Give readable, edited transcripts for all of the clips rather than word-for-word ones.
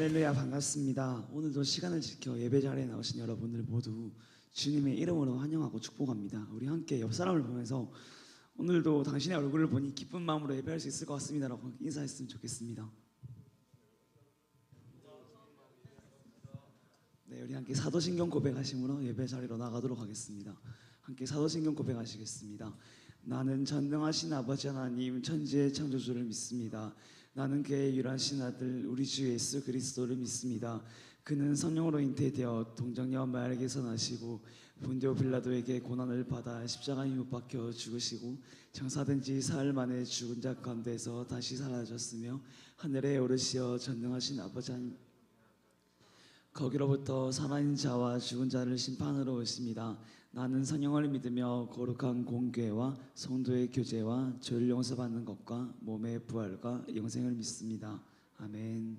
할렐루야, 반갑습니다. 오늘도 시간을 지켜 예배 자리에 나오신 여러분들 모두 주님의 이름으로 환영하고 축복합니다. 우리 함께 옆 사람을 보면서 오늘도 당신의 얼굴을 보니 기쁜 마음으로 예배할 수 있을 것 같습니다라고 인사했으면 좋겠습니다. 네, 우리 함께 사도신경 고백하심으로 예배 자리로 나가도록 하겠습니다. 함께 사도신경 고백하시겠습니다. 나는 전능하신 아버지 하나님 천지의 창조주를 믿습니다. 나는 그의 유일하신 아들 우리 주 예수 그리스도를 믿습니다. 그는 성령으로 잉태되어 동정녀 마리아에게서 나시고 본디오 빌라도에게 고난을 받아 십자가에 못 박혀 죽으시고 장사된 지 사흘 만에 죽은 자 가운데서 다시 살아나셨으며 하늘에 오르시어 전능하신 아버지 하나님 거기로부터 살아있는 자와 죽은 자를 심판하러 오십니다. 나는 성령을 믿으며 거룩한 공교회와 성도의 교제와 죄를 용서받는 것과 몸의 부활과 영생을 믿습니다. 아멘.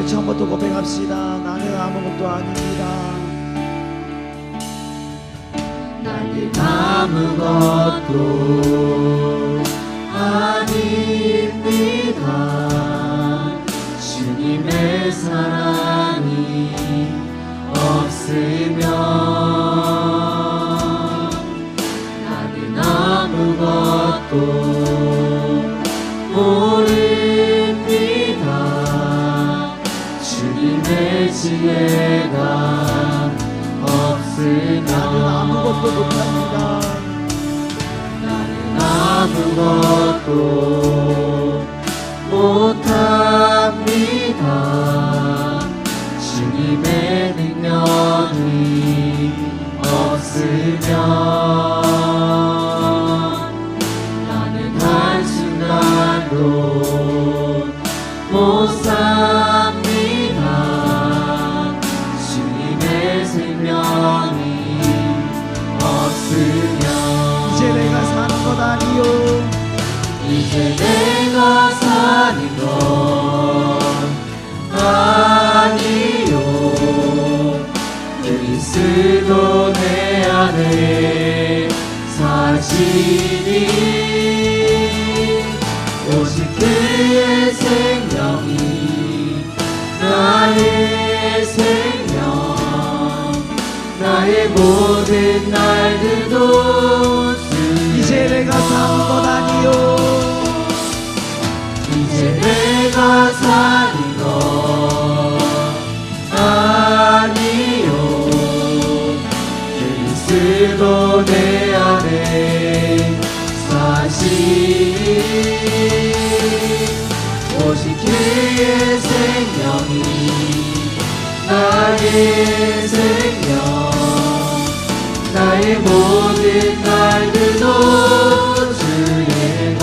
처음부터 고백합시다. 나는 아무것도 아닙니다. 나는 아무것도 아닙니다. 주님의 사랑이 없으면 나는 아무것도 모릅니다. 주님의 지혜가 없으면 나는 아무것도 못합니다. 나는 아무것도 못합니다. 주님의 능력이 없으면 나는 한순간도 못 삽니다. 주님의 생명이 없으면 이제 내가 사는 것 아니요. 이제 내가 사는 것 아니요. 그리스도 내 안에 사시니 오직 그의 생명이 나의 생명 나의 모든 날들도 이제 내가 사는 것 아니요. 이제 내가 사는 것 아니요. 그리스도 내 안에 생명 나의 모든 날들도 주의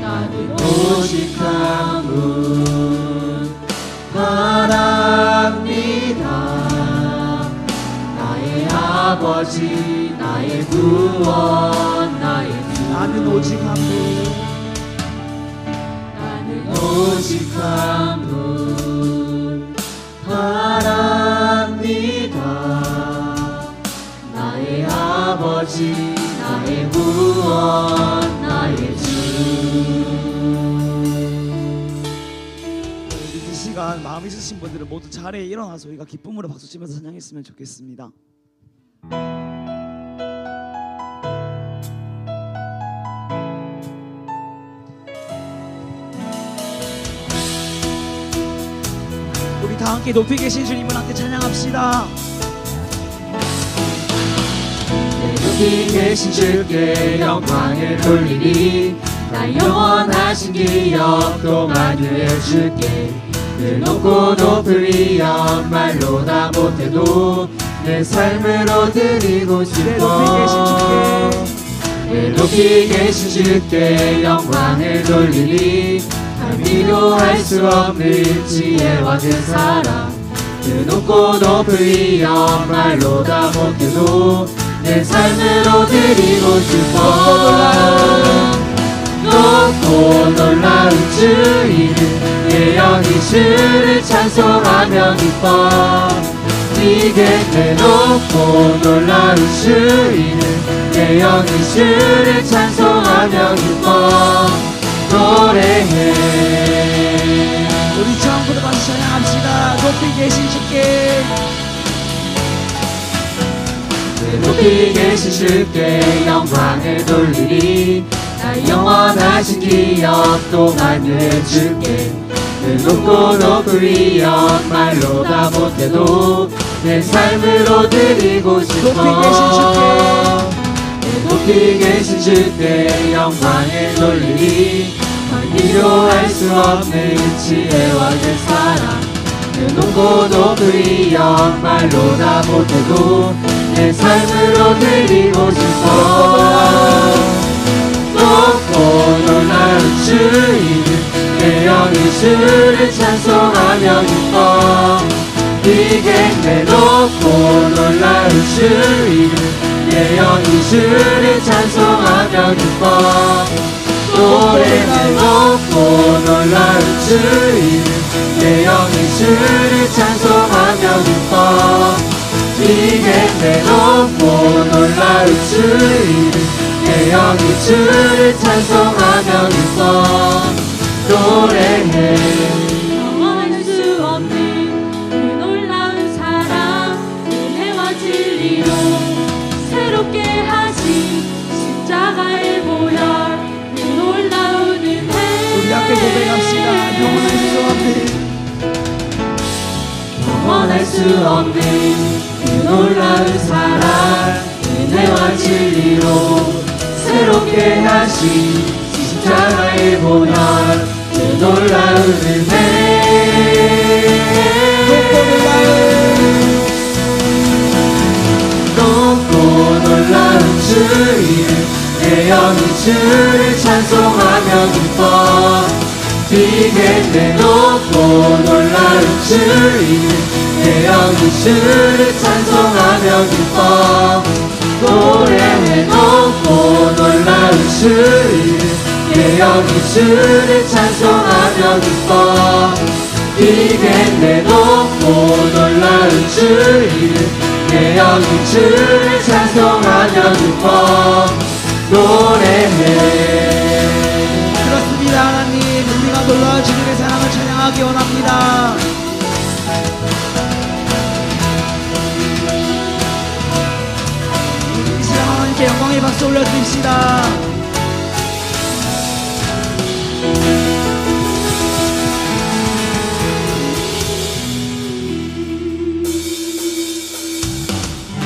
나는 오직 한 분 바랍니다. 나의 아버지 나의 구원 나의 주 나는 오직 한 분 나는 오직 한 분 바랍니다. 나의 아버지 나의 구원 나의 주. 이 시간 마음 있으신 분들은 모두 자리에 일어나서 우리가 기쁨으로 박수치면서 찬양했으면 좋겠습니다. 우리 다 함께 높이 계신 주님을 함께 찬양합시다. 높이 계신 주께 영광을 돌리리. 나 영원하신 기억 또 만유해 주께. 늘 높고 높으리 말로 다 못해도 내 삶으로 드리고 싶어. 내 높이 계신 주께 영광을 돌리리. 비교할 수 없는 지혜와 그 사랑. 그 높고 높으리 말로 다 못해도 내 삶으로 드리고 싶어. 높고 놀라운 주이는 내 영이 주를 찬송하며 기뻐. 네게 내 높고 놀라운 주이는 내 영이 주를 찬송하며 기뻐. 노래해. 우리 처음부터 다시 찬양합시다. 높이 계신 주께 높이 계신 주께 영광을 돌리리. 나 영원하신 기억 또 만유해 주께. 늘 높고 높으리 말로 다 못해도 내 삶으로 드리고 싶어. 높이 계신 주께 영광을 돌리리. 비교할 수 없는 지혜와 그 사랑. 그 높고 높으리 말로 다 못해도 내 삶으로 드리고 싶어. 높고 놀라운 주이는 내 영이 주를 찬송하며 기뻐. 이게 내 높고 놀라운 주이는 내 영이 주를 찬송하며 기뻐. 노래해. 높고 놀라운 주이는 내 영이 주를 찬송하며 기뻐. 이게 내 높고 놀라운 주이는 내 영이 주를 찬송하며 기뻐. 노래해. 영원할 수 없는 그 놀라운 사랑. 은혜와 진리로 새롭게 하신 십자가의 보혈. 그 놀라운 은혜. 우리 함께 고백합시다. 영원할 수 없는 그 놀라운 사랑. 은혜와 진리로 새롭게 하신 십자가의 보혈. 그 놀라운 은혜. 높고 놀라운 주이는 내 영이 주를 찬송하며 기뻐. 이게 내 높고 놀라운 주이는 내 영이 주를 찬송하며 기뻐. 노래해. 높고 놀라운 주이는 내 영이 주를 찬송하며 기뻐. 이게 내 높고 놀라운 주이는 내 영이 주를 찬송하며 기뻐. 노래해. 그렇습니다. 하나님, 우리가 놀라운 주님의 사랑을 찬양하기 원합니다. 이 시간 하나님께 영광의 박수 올려드립시다.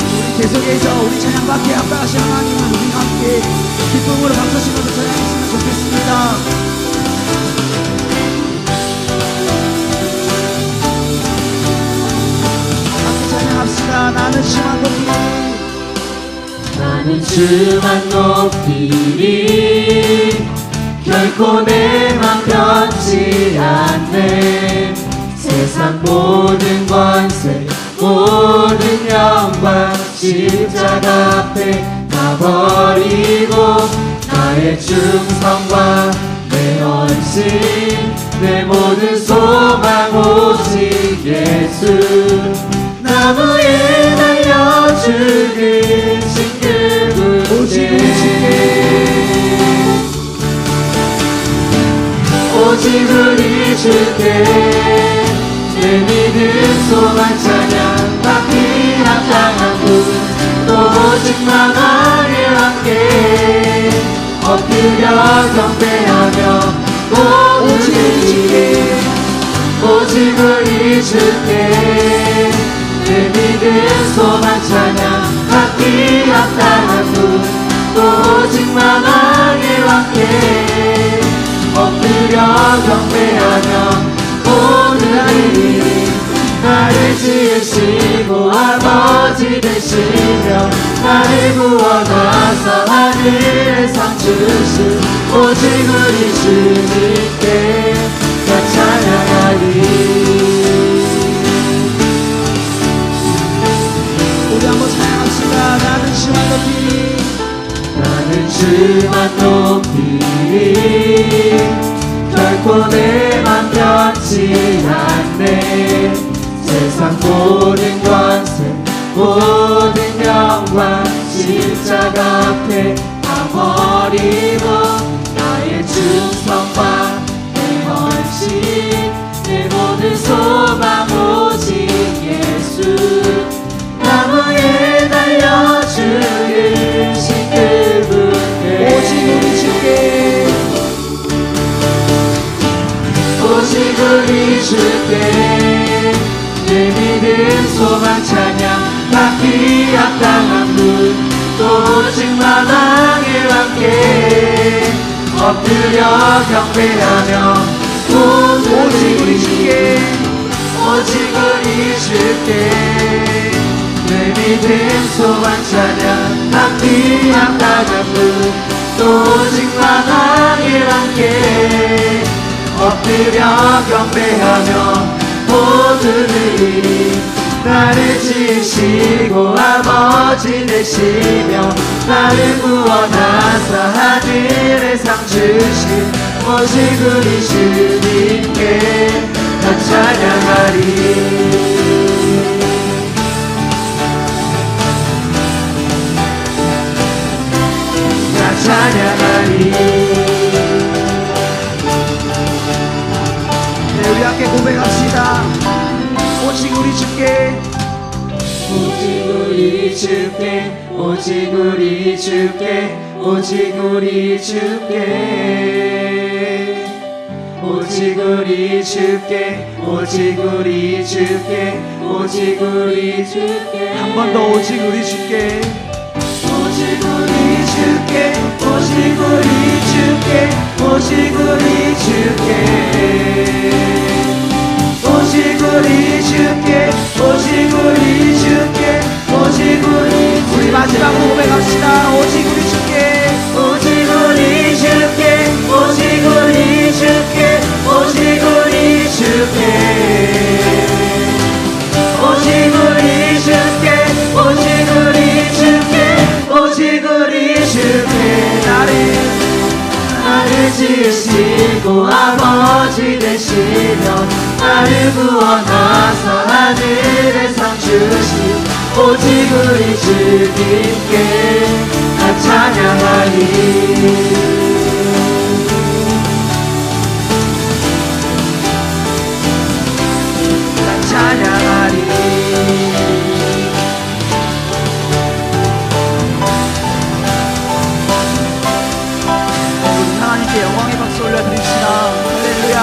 우리 계속해서 우리 찬양받기에 합당하신 하나님을 우리가 함께 기쁨으로 박수치면서 찬양했으면 좋겠습니다. 나는 주만 높이리 결코 내 맘 변치 않네 세상 모든 권세 모든 영광 십자가 앞에 다 버리고 나의 충성과 내 헌신 내 모든 소망 오직 예수 나무에 달려 죽으신 오직 우리 주께 내 믿음 소망 찬양 받기 합당한 분또 오직 나만의 함께 엎드려 경배하며 오직 우리 주께 내 믿음 소망 찬양 받기 합당한 분또 오직 나만의 함께 엎드려 경배하며 오늘이 나를 지으시고 아버지 되시며 나를 구원하사 하늘의 상 주신 오직 우리 주님께 나 찬양하리 우리 한번 찬양합시다. 나는 주만 높이리 나는 주만 높이리 결코 내 맘 변치 않네 세상 모든 권세 모든 영광 십자가 앞에 다 버리고 나의 충성과 내 헌신 내 모든 소망 오직 예수 나무에 달려 죽으신 그분께 오직 우리 주께 오직 우리 주께 내 믿음 소망 찬양 받기 합당한 분또 오직 만왕의 함께 엎드려 경배하며 오직 우리 주께 오직 우리 주께 내 믿음 소망 찬양 받기 합당한 분또 오직 만왕의 함께 엎드려 경배하며 모두들이 나를 지으시고 아버지 되시며 나를 구원하사 하늘의 상 주신 오직 우리 주님께 나 찬양하리 나 찬양하리 우리 함께 고백합시다. 오직 우리 주께 오직 우리 주께 오직 우리 주께 오직 우리 주께 오직 우리 주께 오직 우리 주께 오직 우리 주께 한 번 더 오직 우리 주께 오직 우리 주께 오직 우리 주께 오직 우리 주께 오직 우리 주께 오직 우리 주께 오직 우리 마지막으로 고백합시다. 오직 우리 주께 오직 우리 주께 오직 우리 주께 오직 우리 주께 오직 우리 주께 오직 우리 주께 오직 우리 주께 나를 지으시고 아버지 되시며 나를 구원하사 하늘의 상 주신 오직 우리 주님께 나 찬양하리 나 찬양하리 하나님께 영광의 박수 올려드립시다. 할렐루야.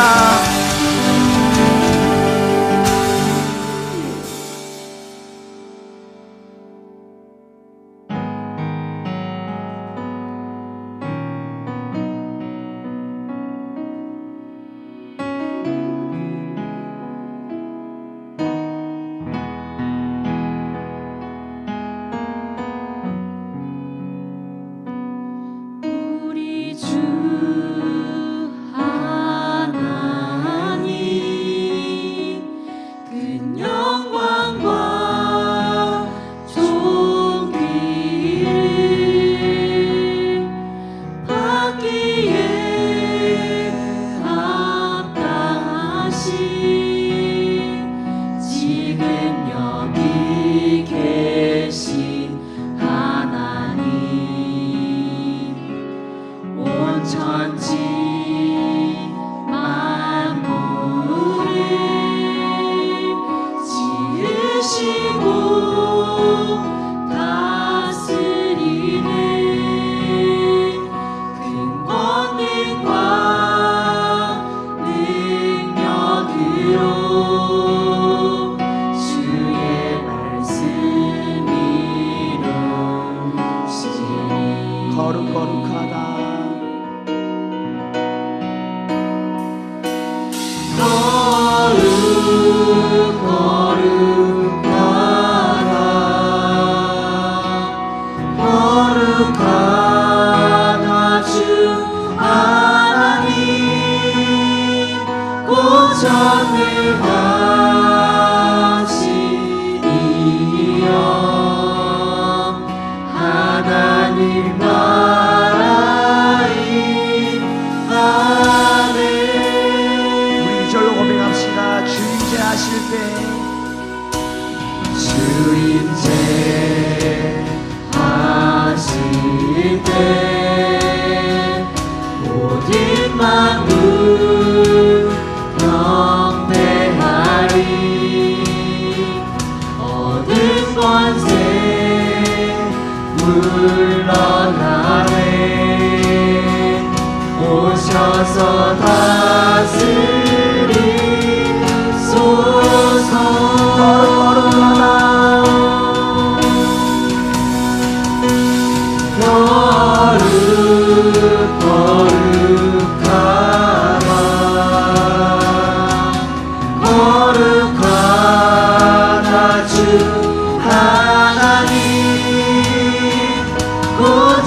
거룩하다 거룩하다 주 하나님 전능하시니여 하나님 나라인 아멘. 우리 이절로 고백합시다. 주인제 하실 때 주인제 하실 때 모든 만물 경배하리 얻은 권세 물러나네 오셔서 다스리소서 거룩하다 주 하나님 곧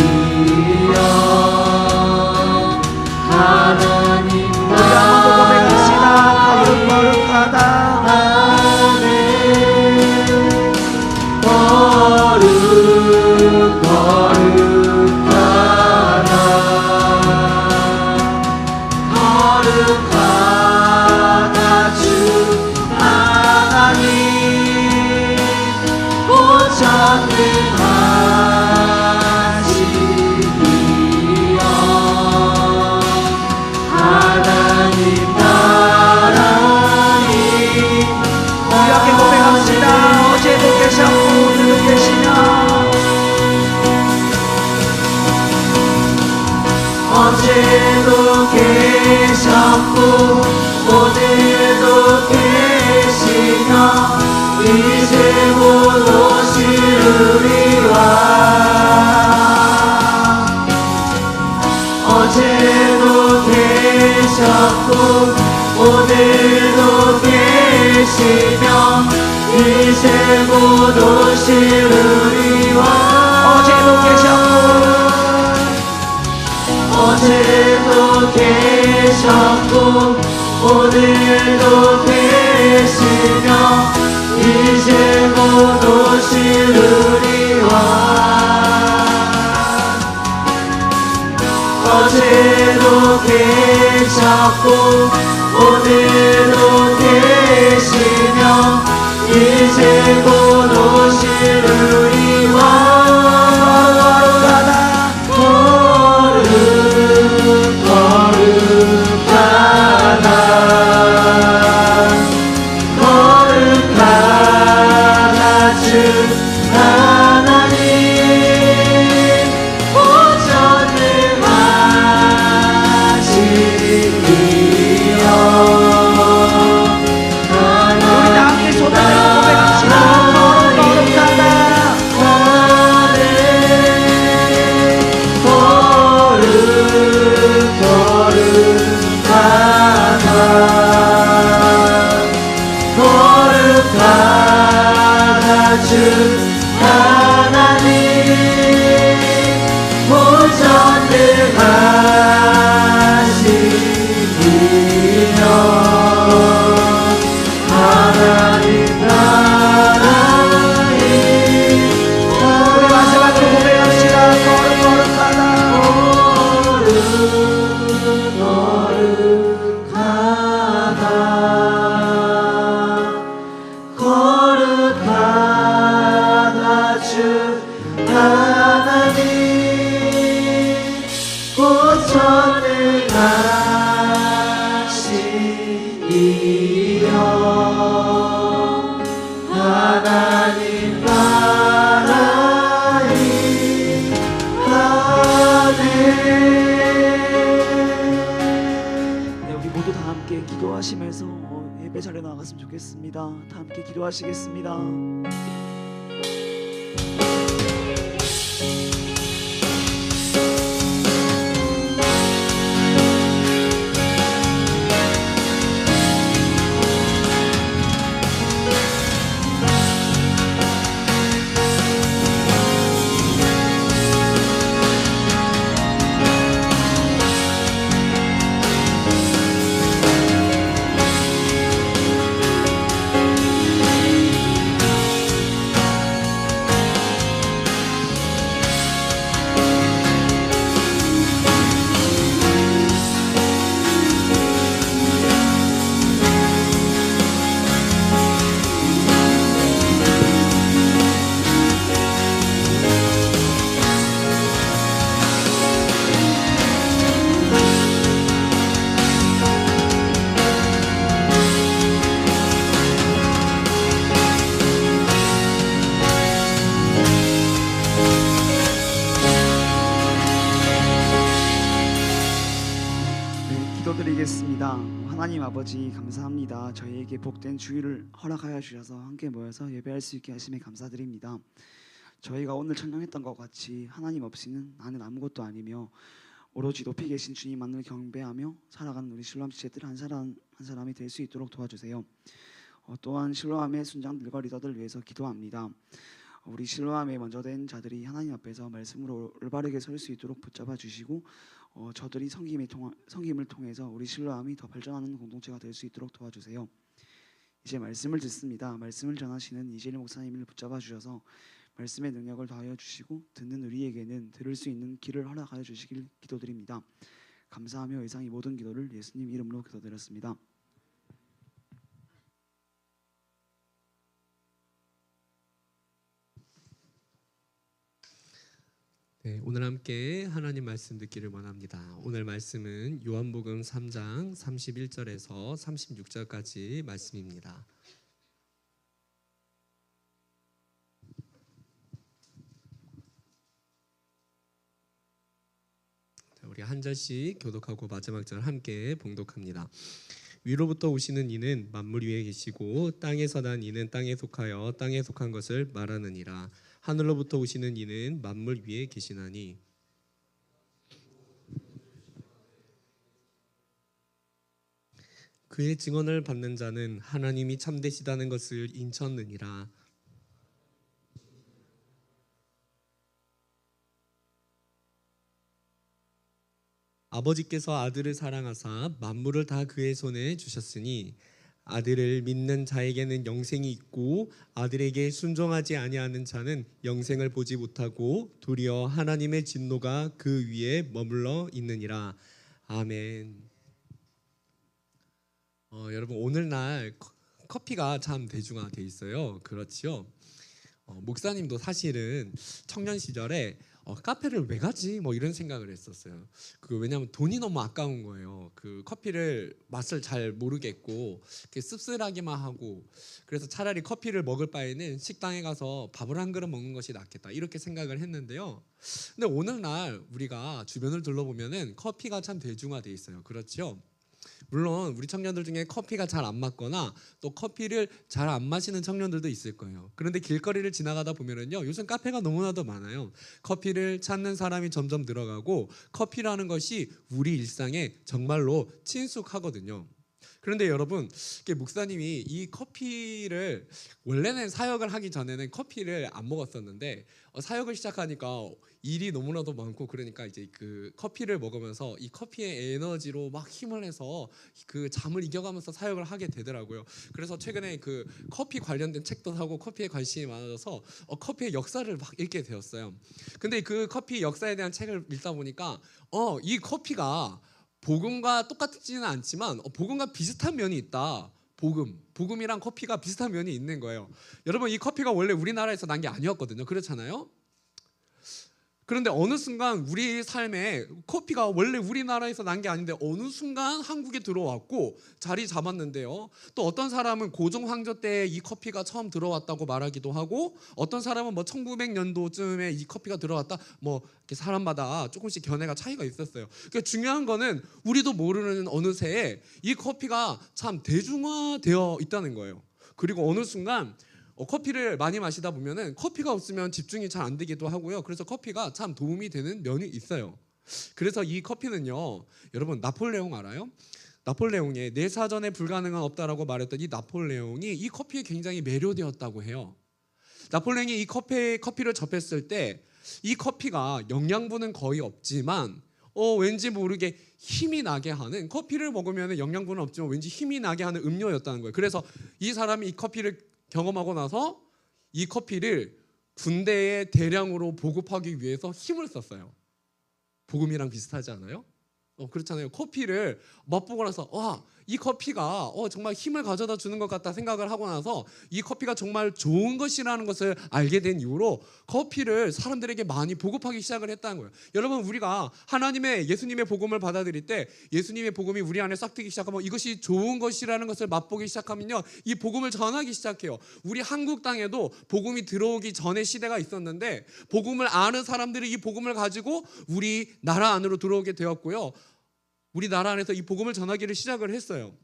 전능하시니여 하나님 고백합시다. 거룩하다 거룩하다 주 하나님 곧 전능하시니여 하나님 나라인 우리 함께 고백합시다. 어제도 계셨고 오늘도 계시며 어제도 계셨고 오늘도 계시며 이제 곧 오실 우리와 어제도 계셨고 오늘도 계시며 이제 곧 오실 우리와 어제도 계셨고 어제도 계셨고 오늘도 계시며 이제 곧 오실 우리와 어제도 계셨고 오늘도 계시며 이제 곧 오실 우리와 거룩하다 주 하나님 곧 전능하시니여 우리 다 함께 손을 고백합시다. 거룩하다 거룩하다 주 하나님 곧 전능하시니여 하나님 나라인 우리 마지막으로 고백합시다. 거룩하다 거룩하다 주 하나님 곧 전능하시니여 하나님 나라인 아멘. 네, 우리 모두 다 함께 기도하시면서 예배 자리에 나갔으면 좋겠습니다. 다 함께 기도하시겠습니다. 하나님 아버지 감사합니다. 저희에게 복된 주일을 허락하여 주셔서 함께 모여서 예배할 수 있게 하심에 감사드립니다. 저희가 오늘 찬양했던 것 같이 하나님 없이는 나는 아무것도 아니며 오로지 높이 계신 주님만을 경배하며 살아가는 우리 실로암 지체들 한 사람 한 사람이 될 수 있도록 도와주세요. 또한 실로암의 순장들과 리더들 위해서 기도합니다. 우리 실로암에 먼저 된 자들이 하나님 앞에서 말씀으로 올바르게 설 수 있도록 붙잡아 주시고 저들이 섬김을 통해서 우리 실로암이 더 발전하는 공동체가 될 수 있도록 도와주세요. 이제 말씀을 듣습니다. 말씀을 전하시는 이재일 목사님을 붙잡아 주셔서 말씀의 능력을 더하여 주시고 듣는 우리에게는 들을 수 있는 길을 허락하여 주시길 기도드립니다. 감사하며 이상 이 모든 기도를 예수님 이름으로 기도드렸습니다. 네, 오늘 함께 하나님 말씀 듣기를 원합니다. 오늘 말씀은 요한복음 3장 31절에서 36절까지 말씀입니다. 자, 우리 한 절씩 교독하고 마지막 절 함께 봉독합니다. 위로부터 오시는 이는 만물 위에 계시고 땅에서 난 이는 땅에 속하여 땅에 속한 것을 말하느니라. 하늘로부터 오시는 이는 만물 위에 계시나니 그의 증언을 받는 자는 하나님이 참되시다는 것을 인쳤느니라. 아버지께서 아들을 사랑하사 만물을 다 그의 손에 주셨으니 아들을 믿는 자에게는 영생이 있고 아들에게 순종하지 아니하는 자는 영생을 보지 못하고 도리어 하나님의 진노가 그 위에 머물러 있느니라. 아멘. 여러분 오늘날 커피가 참 대중화돼 있어요. 그렇죠? 목사님도 사실은 청년 시절에 카페를 왜 가지? 뭐 이런 생각을 했었어요. 왜냐하면 돈이 너무 아까운 거예요. 그 커피를 맛을 잘 모르겠고 씁쓸하기만 하고 그래서 차라리 커피를 먹을 바에는 식당에 가서 밥을 한 그릇 먹는 것이 낫겠다 이렇게 생각을 했는데요. 근데 오늘날 우리가 주변을 둘러보면은 커피가 참 대중화돼 있어요. 그렇죠? 물론 우리 청년들 중에 커피가 잘 안 맞거나 또 커피를 잘 안 마시는 청년들도 있을 거예요. 그런데 길거리를 지나가다 보면은요, 요즘 카페가 너무나도 많아요. 커피를 찾는 사람이 점점 늘어가고 커피라는 것이 우리 일상에 정말로 친숙하거든요. 그런데 여러분, 목사님이 이 커피를 원래는 사역을 하기 전에는 커피를 안 먹었었는데 사역을 시작하니까 일이 너무나도 많고 그러니까 이제 그 커피를 먹으면서 이 커피의 에너지로 막 힘을 내서 그 잠을 이겨가면서 사역을 하게 되더라고요. 그래서 최근에 그 커피 관련된 책도 사고 커피에 관심이 많아져서 커피의 역사를 막 읽게 되었어요. 근데 그 커피 역사에 대한 책을 읽다 보니까 이 커피가 복음과 똑같지는 않지만 복음과 비슷한 면이 있다. 복음이랑 커피가 비슷한 면이 있는 거예요. 여러분, 이 커피가 원래 우리나라에서 난 게 아니었거든요. 그렇잖아요? 그런데 어느 순간 우리 삶에 커피가 원래 우리나라에서 난 게 아닌데 어느 순간 한국에 들어왔고 자리 잡았는데요. 또 어떤 사람은 고종 황제 때 이 커피가 처음 들어왔다고 말하기도 하고 어떤 사람은 뭐 1900년도쯤에 이 커피가 들어왔다 뭐 이렇게 사람마다 조금씩 견해가 차이가 있었어요. 그러니까 중요한 거는 우리도 모르는 어느새 이 커피가 참 대중화되어 있다는 거예요. 그리고 어느 순간 커피를 많이 마시다 보면은 커피가 없으면 집중이 잘 안 되기도 하고요. 그래서 커피가 참 도움이 되는 면이 있어요. 그래서 이 커피는요, 여러분 나폴레옹 알아요? 나폴레옹의 내 사전에 불가능은 없다라고 말했던 이 나폴레옹이 이 커피에 굉장히 매료되었다고 해요. 나폴레옹이 이 커피를 접했을 때 이 커피가 영양분은 거의 없지만 왠지 모르게 힘이 나게 하는, 커피를 먹으면 영양분은 없지만 왠지 힘이 나게 하는 음료였다는 거예요. 그래서 이 사람이 이 커피를 경험하고 나서 이 커피를 군대에 대량으로 보급하기 위해서 힘을 썼어요. 복음이랑 비슷하지 않아요? 그렇잖아요. 커피를 맛보고 나서 와, 이 커피가 정말 힘을 가져다 주는 것 같다 생각을 하고 나서 이 커피가 정말 좋은 것이라는 것을 알게 된 이후로 커피를 사람들에게 많이 보급하기 시작을 했다는 거예요. 여러분, 우리가 예수님의 복음을 받아들일 때 예수님의 복음이 우리 안에 싹트기 시작하면 이것이 좋은 것이라는 것을 맛보기 시작하면요, 이 복음을 전하기 시작해요. 우리 한국 땅에도 복음이 들어오기 전에 시대가 있었는데 복음을 아는 사람들이 이 복음을 가지고 우리 나라 안으로 들어오게 되었고요. 우리 나라 안에서 이 복음을 전하기를 시작을 했어요.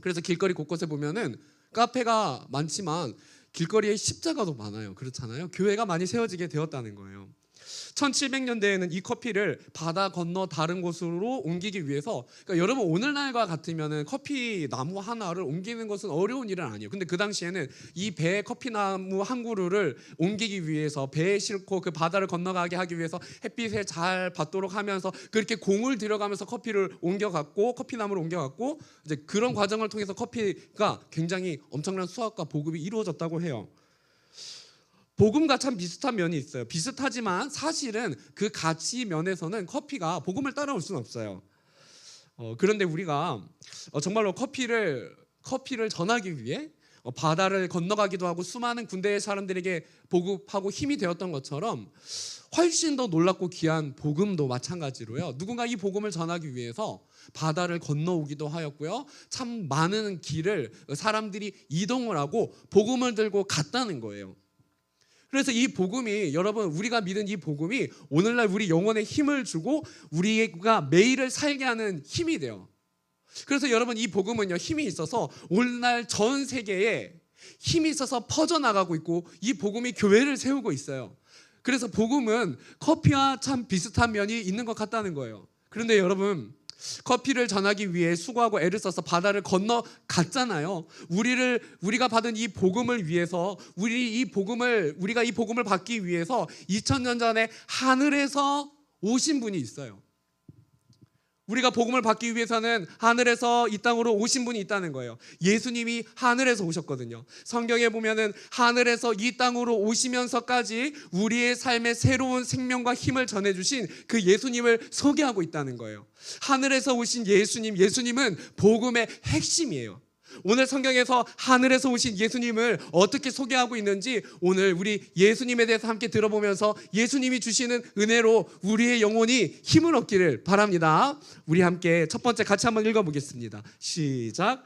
그래서 길거리 곳곳에 보면은 카페가 많지만 길거리에 십자가도 많아요. 그렇잖아요. 교회가 많이 세워지게 되었다는 거예요. 1700년대에는 이 커피를 바다 건너 다른 곳으로 옮기기 위해서, 그러니까 여러분 오늘날과 같으면은 커피 나무 하나를 옮기는 것은 어려운 일은 아니에요. 근데 그 당시에는 이 배에 커피 나무 한 그루를 옮기기 위해서 배에 싣고 그 바다를 건너가게 하기 위해서 햇빛에 잘 받도록 하면서 그렇게 공을 들여가면서 커피를 옮겨갔고, 커피 나무를 옮겨갔고, 이제 그런 과정을 통해서 커피가 굉장히 엄청난 수확과 보급이 이루어졌다고 해요. 복음과 참 비슷한 면이 있어요. 비슷하지만 사실은 그 가치 면에서는 커피가 복음을 따라올 수는 없어요. 그런데 우리가 정말로 커피를 전하기 위해 바다를 건너가기도 하고 수많은 군대의 사람들에게 보급하고 힘이 되었던 것처럼 훨씬 더 놀랍고 귀한 복음도 마찬가지로요. 누군가 이 복음을 전하기 위해서 바다를 건너오기도 하였고요. 참 많은 길을 사람들이 이동을 하고 복음을 들고 갔다는 거예요. 그래서 이 복음이, 여러분 우리가 믿은 이 복음이 오늘날 우리 영혼에 힘을 주고 우리가 매일을 살게 하는 힘이 돼요. 그래서 여러분 이 복음은요, 힘이 있어서 오늘날 전 세계에 힘이 있어서 퍼져나가고 있고 이 복음이 교회를 세우고 있어요. 그래서 복음은 커피와 참 비슷한 면이 있는 것 같다는 거예요. 그런데 여러분, 커피를 전하기 위해 수고하고 애를 써서 바다를 건너갔잖아요. 우리가 받은 이 복음을 위해서, 우리가 이 복음을 받기 위해서 2000년 전에 하늘에서 오신 분이 있어요. 우리가 복음을 받기 위해서는 하늘에서 이 땅으로 오신 분이 있다는 거예요. 예수님이 하늘에서 오셨거든요. 성경에 보면은 하늘에서 이 땅으로 오시면서까지 우리의 삶에 새로운 생명과 힘을 전해주신 그 예수님을 소개하고 있다는 거예요. 하늘에서 오신 예수님은 복음의 핵심이에요. 오늘 성경에서 하늘에서 오신 예수님을 어떻게 소개하고 있는지 오늘 우리 예수님에 대해서 함께 들어보면서 예수님이 주시는 은혜로 우리의 영혼이 힘을 얻기를 바랍니다. 우리 함께 첫 번째 같이 한번 읽어보겠습니다. 시작.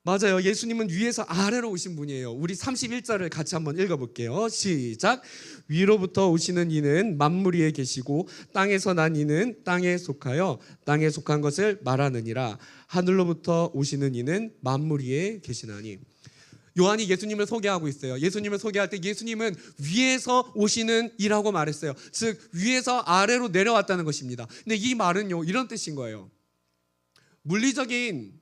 맞아요. 예수님은 위에서 아래로 오신 분이에요. 우리 31절을 같이 한번 읽어볼게요. 시작. 위로부터 오시는 이는 만물 위에 계시고 땅에서 난 이는 땅에 속하여 땅에 속한 것을 말하느니라. 하늘로부터 오시는 이는 만물 위에 계시나니. 요한이 예수님을 소개하고 있어요. 예수님을 소개할 때 예수님은 위에서 오시는 이라고 말했어요. 즉 위에서 아래로 내려왔다는 것입니다. 근데 이 말은요, 이런 뜻인 거예요. 물리적인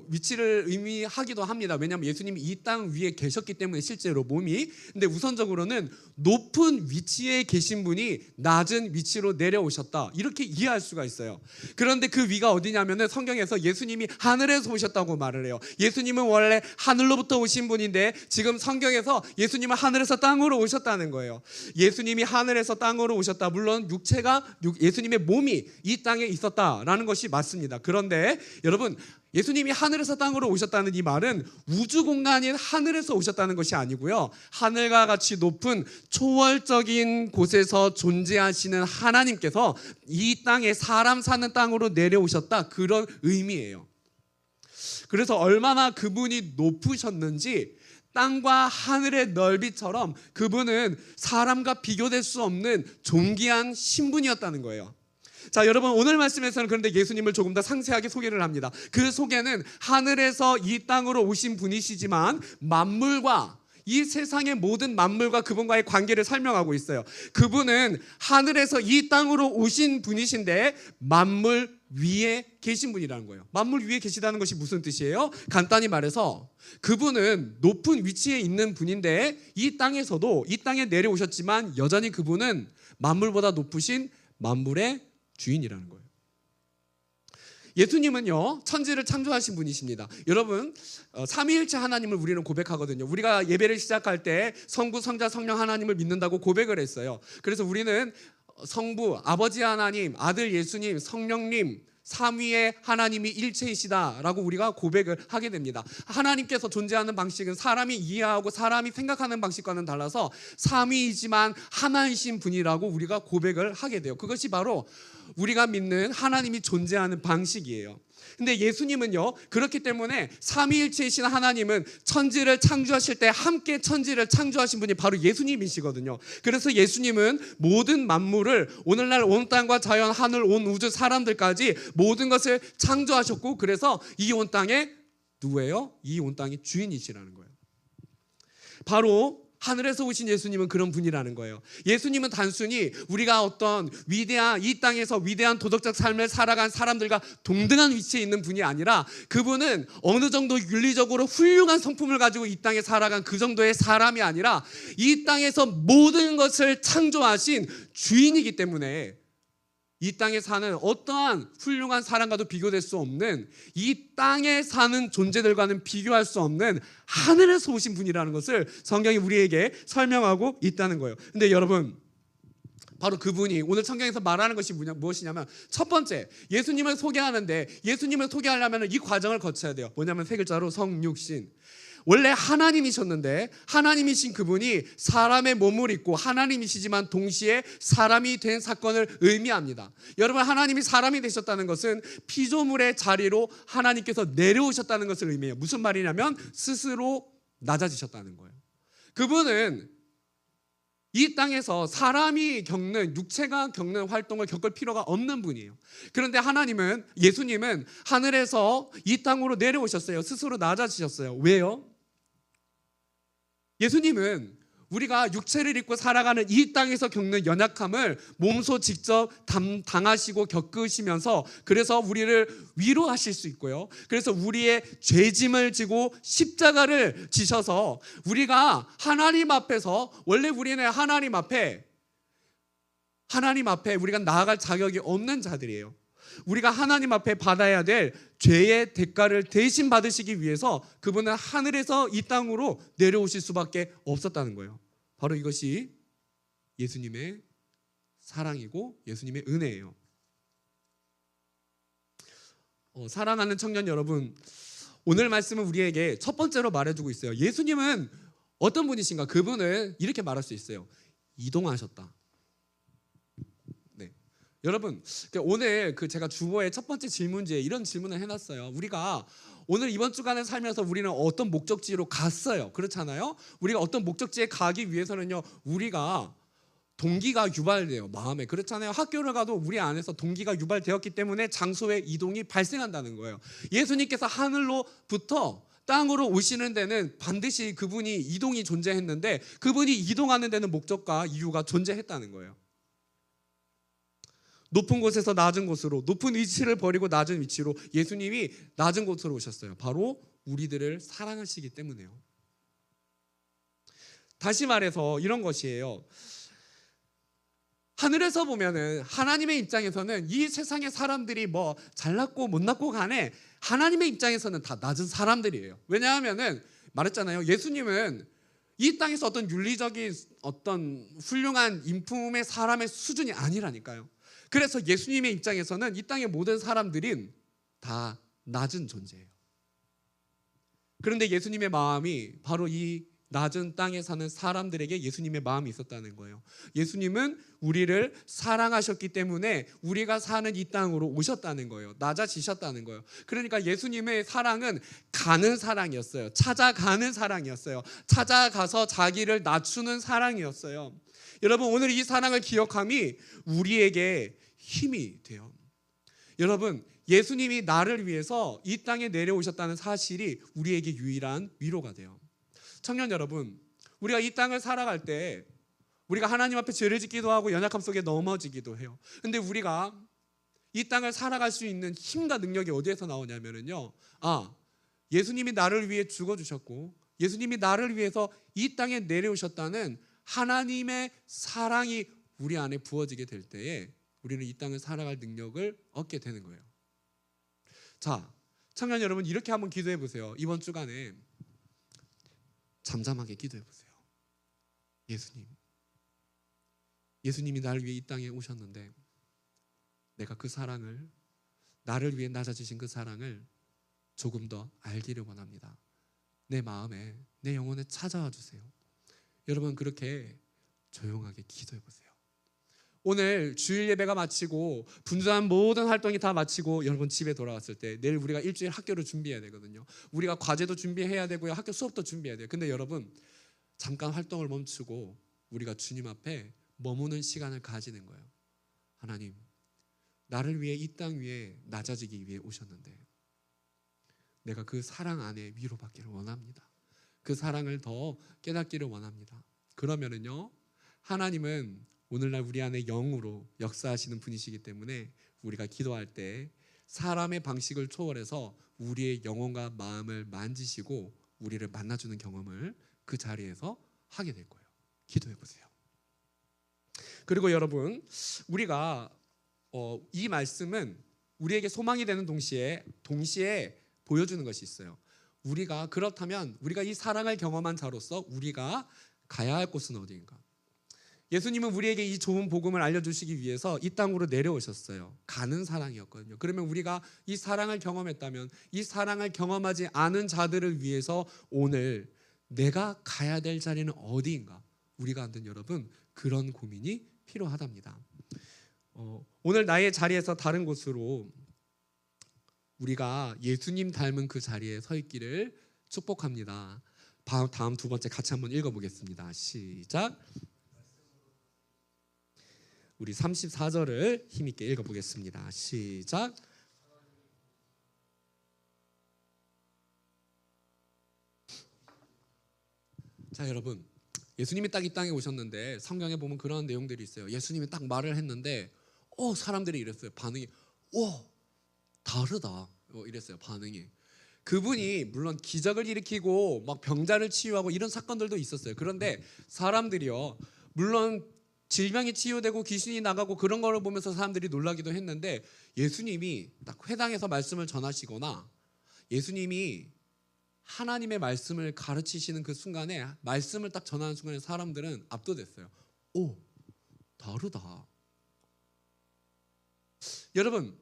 위치를 의미하기도 합니다. 왜냐하면 예수님이 이 땅 위에 계셨기 때문에 실제로 몸이. 근데 우선적으로는 높은 위치에 계신 분이 낮은 위치로 내려오셨다, 이렇게 이해할 수가 있어요. 그런데 그 위가 어디냐면은 성경에서 예수님이 하늘에서 오셨다고 말을 해요. 예수님은 원래 하늘로부터 오신 분인데 지금 성경에서 예수님은 하늘에서 땅으로 오셨다는 거예요. 예수님이 하늘에서 땅으로 오셨다. 물론 예수님의 몸이 이 땅에 있었다라는 것이 맞습니다. 그런데 여러분, 예수님이 하늘에서 땅으로 오셨다는 이 말은 우주 공간인 하늘에서 오셨다는 것이 아니고요, 하늘과 같이 높은 초월적인 곳에서 존재하시는 하나님께서 이 땅에 사람 사는 땅으로 내려오셨다, 그런 의미예요. 그래서 얼마나 그분이 높으셨는지 땅과 하늘의 넓이처럼 그분은 사람과 비교될 수 없는 존귀한 신분이었다는 거예요. 자, 여러분 오늘 말씀에서는 그런데 예수님을 조금 더 상세하게 소개를 합니다. 그 소개는 하늘에서 이 땅으로 오신 분이시지만 만물과, 이 세상의 모든 만물과 그분과의 관계를 설명하고 있어요. 그분은 하늘에서 이 땅으로 오신 분이신데 만물 위에 계신 분이라는 거예요. 만물 위에 계시다는 것이 무슨 뜻이에요? 간단히 말해서 그분은 높은 위치에 있는 분인데 이 땅에 내려오셨지만 여전히 그분은 만물보다 높으신 만물의 주인이라는 거예요. 예수님은요, 천지를 창조하신 분이십니다. 여러분, 삼위일체 하나님을 우리는 고백하거든요. 우리가 예배를 시작할 때 성부, 성자, 성령 하나님을 믿는다고 고백을 했어요. 그래서 우리는 성부, 아버지 하나님, 아들 예수님, 성령님, 삼위의 하나님이 일체이시다라고 우리가 고백을 하게 됩니다. 하나님께서 존재하는 방식은 사람이 이해하고 사람이 생각하는 방식과는 달라서 삼위이지만 하나이신 분이라고 우리가 고백을 하게 돼요. 그것이 바로 우리가 믿는 하나님이 존재하는 방식이에요. 근데 예수님은요, 그렇기 때문에 삼위일체이신 하나님은 천지를 창조하실 때 함께 천지를 창조하신 분이 바로 예수님이시거든요. 그래서 예수님은 모든 만물을, 오늘날 온 땅과 자연, 하늘, 온 우주, 사람들까지 모든 것을 창조하셨고, 그래서 이 온 땅에 누구예요? 이 온 땅의 주인이시라는 거예요. 바로 하늘에서 오신 예수님은 그런 분이라는 거예요. 예수님은 단순히 우리가 어떤 위대한, 이 땅에서 위대한 도덕적 삶을 살아간 사람들과 동등한 위치에 있는 분이 아니라, 그분은 어느 정도 윤리적으로 훌륭한 성품을 가지고 이 땅에 살아간 그 정도의 사람이 아니라 이 땅에서 모든 것을 창조하신 주인이기 때문에 이 땅에 사는 어떠한 훌륭한 사람과도 비교될 수 없는, 이 땅에 사는 존재들과는 비교할 수 없는 하늘에서 오신 분이라는 것을 성경이 우리에게 설명하고 있다는 거예요. 근데 여러분, 바로 그분이 오늘 성경에서 말하는 것이 무엇이냐면, 첫 번째, 예수님을 소개하는데, 예수님을 소개하려면 이 과정을 거쳐야 돼요. 뭐냐면 세 글자로 성육신. 원래 하나님이셨는데 하나님이신 그분이 사람의 몸을 입고 하나님이시지만 동시에 사람이 된 사건을 의미합니다. 여러분, 하나님이 사람이 되셨다는 것은 피조물의 자리로 하나님께서 내려오셨다는 것을 의미해요. 무슨 말이냐면 스스로 낮아지셨다는 거예요. 그분은 이 땅에서 사람이 겪는, 육체가 겪는 활동을 겪을 필요가 없는 분이에요. 그런데 하나님은, 예수님은 하늘에서 이 땅으로 내려오셨어요. 스스로 낮아지셨어요. 왜요? 예수님은 우리가 육체를 입고 살아가는 이 땅에서 겪는 연약함을 몸소 직접 당하시고 겪으시면서, 그래서 우리를 위로하실 수 있고요, 그래서 우리의 죄짐을 지고 십자가를 지셔서 우리가 하나님 앞에서, 원래 우리는 하나님 앞에 우리가 나아갈 자격이 없는 자들이에요. 우리가 하나님 앞에 받아야 될 죄의 대가를 대신 받으시기 위해서 그분은 하늘에서 이 땅으로 내려오실 수밖에 없었다는 거예요. 바로 이것이 예수님의 사랑이고 예수님의 은혜예요. 사랑하는 청년 여러분, 오늘 말씀은 우리에게 첫 번째로 말해주고 있어요. 예수님은 어떤 분이신가? 그분은 이렇게 말할 수 있어요. 이동하셨다. 여러분, 오늘 제가 주보의 첫 번째 질문지에 이런 질문을 해놨어요. 우리가 오늘 이번 주간을 살면서 우리는 어떤 목적지로 갔어요. 그렇잖아요. 우리가 어떤 목적지에 가기 위해서는요, 우리가 동기가 유발돼요. 마음에. 그렇잖아요. 학교를 가도 우리 안에서 동기가 유발되었기 때문에 장소의 이동이 발생한다는 거예요. 예수님께서 하늘로부터 땅으로 오시는 데는 반드시 그분이 이동이 존재했는데, 그분이 이동하는 데는 목적과 이유가 존재했다는 거예요. 높은 곳에서 낮은 곳으로, 높은 위치를 버리고 낮은 위치로 예수님이 낮은 곳으로 오셨어요. 바로 우리들을 사랑하시기 때문에요. 다시 말해서 이런 것이에요. 하늘에서 보면은, 하나님의 입장에서는 이 세상의 사람들이 뭐 잘났고 못났고 간에 하나님의 입장에서는 다 낮은 사람들이에요. 왜냐하면은 말했잖아요. 예수님은 이 땅에서 어떤 윤리적인 어떤 훌륭한 인품의 사람의 수준이 아니라니까요. 그래서 예수님의 입장에서는 이 땅의 모든 사람들은 다 낮은 존재예요. 그런데 예수님의 마음이 바로 이 낮은 땅에 사는 사람들에게 예수님의 마음이 있었다는 거예요. 예수님은 우리를 사랑하셨기 때문에 우리가 사는 이 땅으로 오셨다는 거예요. 낮아지셨다는 거예요. 그러니까 예수님의 사랑은 가는 사랑이었어요. 찾아가는 사랑이었어요. 찾아가서 자기를 낮추는 사랑이었어요. 여러분, 오늘 이 사랑을 기억함이 우리에게 힘이 돼요. 여러분, 예수님이 나를 위해서 이 땅에 내려오셨다는 사실이 우리에게 유일한 위로가 돼요. 청년 여러분, 우리가 이 땅을 살아갈 때 우리가 하나님 앞에 죄를 짓기도 하고 연약함 속에 넘어지기도 해요. 근데 우리가 이 땅을 살아갈 수 있는 힘과 능력이 어디에서 나오냐면요, 예수님이 나를 위해 죽어주셨고 예수님이 나를 위해서 이 땅에 내려오셨다는 하나님의 사랑이 우리 안에 부어지게 될 때에 우리는 이 땅을 살아갈 능력을 얻게 되는 거예요. 자, 청년 여러분, 이렇게 한번 기도해 보세요. 이번 주간에 잠잠하게 기도해 보세요. 예수님이 나를 위해 이 땅에 오셨는데 내가 그 사랑을, 나를 위해 낮아지신 그 사랑을 조금 더 알기를 원합니다. 내 마음에, 내 영혼에 찾아와 주세요. 여러분, 그렇게 조용하게 기도해 보세요. 오늘 주일 예배가 마치고 분주한 모든 활동이 다 마치고 여러분 집에 돌아왔을 때 내일 우리가 일주일 학교를 준비해야 되거든요. 우리가 과제도 준비해야 되고요. 학교 수업도 준비해야 돼요. 근데 여러분 잠깐 활동을 멈추고 우리가 주님 앞에 머무는 시간을 가지는 거예요. 하나님, 나를 위해 이 땅 위에 낮아지기 위해 오셨는데 내가 그 사랑 안에 위로받기를 원합니다. 그 사랑을 더 깨닫기를 원합니다. 그러면은요, 하나님은 오늘날 우리 안에 영으로 역사하시는 분이시기 때문에 우리가 기도할 때 사람의 방식을 초월해서 우리의 영혼과 마음을 만지시고 우리를 만나주는 경험을 그 자리에서 하게 될 거예요. 기도해 보세요. 그리고 여러분, 우리가 이 말씀은 우리에게 소망이 되는 동시에 보여주는 것이 있어요. 우리가 그렇다면 우리가 이 사랑을 경험한 자로서 우리가 가야 할 곳은 어디인가? 예수님은 우리에게 이 좋은 복음을 알려주시기 위해서 이 땅으로 내려오셨어요. 가는 사랑이었거든요. 그러면 우리가 이 사랑을 경험했다면 이 사랑을 경험하지 않은 자들을 위해서 오늘 내가 가야 될 자리는 어디인가? 우리가 안 된 여러분, 그런 고민이 필요하답니다. 오늘 나의 자리에서 다른 곳으로 우리가 예수님 닮은 그 자리에 서 있기를 축복합니다. 다음 두 번째 같이 한번 읽어보겠습니다. 시작. 우리 34절을 힘있게 읽어보겠습니다. 시작. 자, 여러분, 예수님이 딱 이 땅에 오셨는데 성경에 보면 그런 내용들이 있어요. 예수님이 딱 말을 했는데 사람들이 이랬어요. 반응이 다르다. 이랬어요. 반응이. 그분이 물론 기적을 일으키고 막 병자를 치유하고 이런 사건들도 있었어요. 그런데 사람들이요, 물론 질병이 치유되고 귀신이 나가고 그런 거를 보면서 사람들이 놀라기도 했는데 예수님이 딱 회당에서 말씀을 전하시거나 예수님이 하나님의 말씀을 가르치시는 그 순간에 말씀을 딱 전하는 순간에 사람들은 압도됐어요. 다르다. 여러분,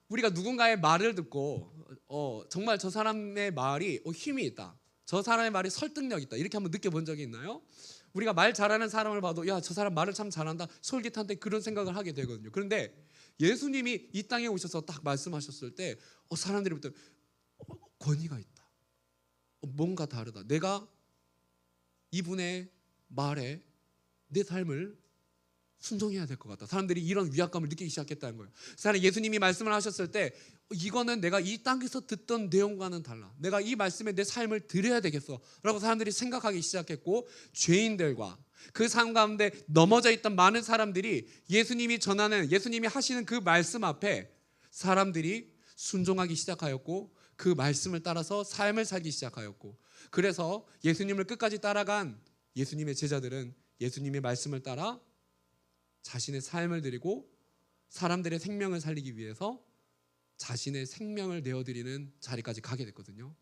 우리가 누군가의 말을 듣고 정말 저 사람의 말이 힘이 있다, 저 사람의 말이 설득력 있다, 이렇게 한번 느껴본 적이 있나요? 우리가 말 잘하는 사람을 봐도 야, 저 사람 말을 참 잘한다, 솔깃한데, 그런 생각을 하게 되거든요. 그런데 예수님이 이 땅에 오셔서 딱 말씀하셨을 때 사람들이부터 권위가 있다, 뭔가 다르다, 내가 이분의 말에 내 삶을 순종해야 될 것 같다. 사람들이 이런 위압감을 느끼기 시작했다는 거예요. 사실 예수님이 말씀을 하셨을 때 이거는 내가 이 땅에서 듣던 내용과는 달라, 내가 이 말씀에 내 삶을 드려야 되겠어 라고 사람들이 생각하기 시작했고, 죄인들과 그 삶 가운데 넘어져 있던 많은 사람들이 예수님이 전하는, 예수님이 하시는 그 말씀 앞에 사람들이 순종하기 시작하였고, 그 말씀을 따라서 삶을 살기 시작하였고, 그래서 예수님을 끝까지 따라간 예수님의 제자들은 예수님의 말씀을 따라 자신의 삶을 드리고 사람들의 생명을 살리기 위해서 자신의 생명을 내어드리는 자리까지 가게 됐거든요.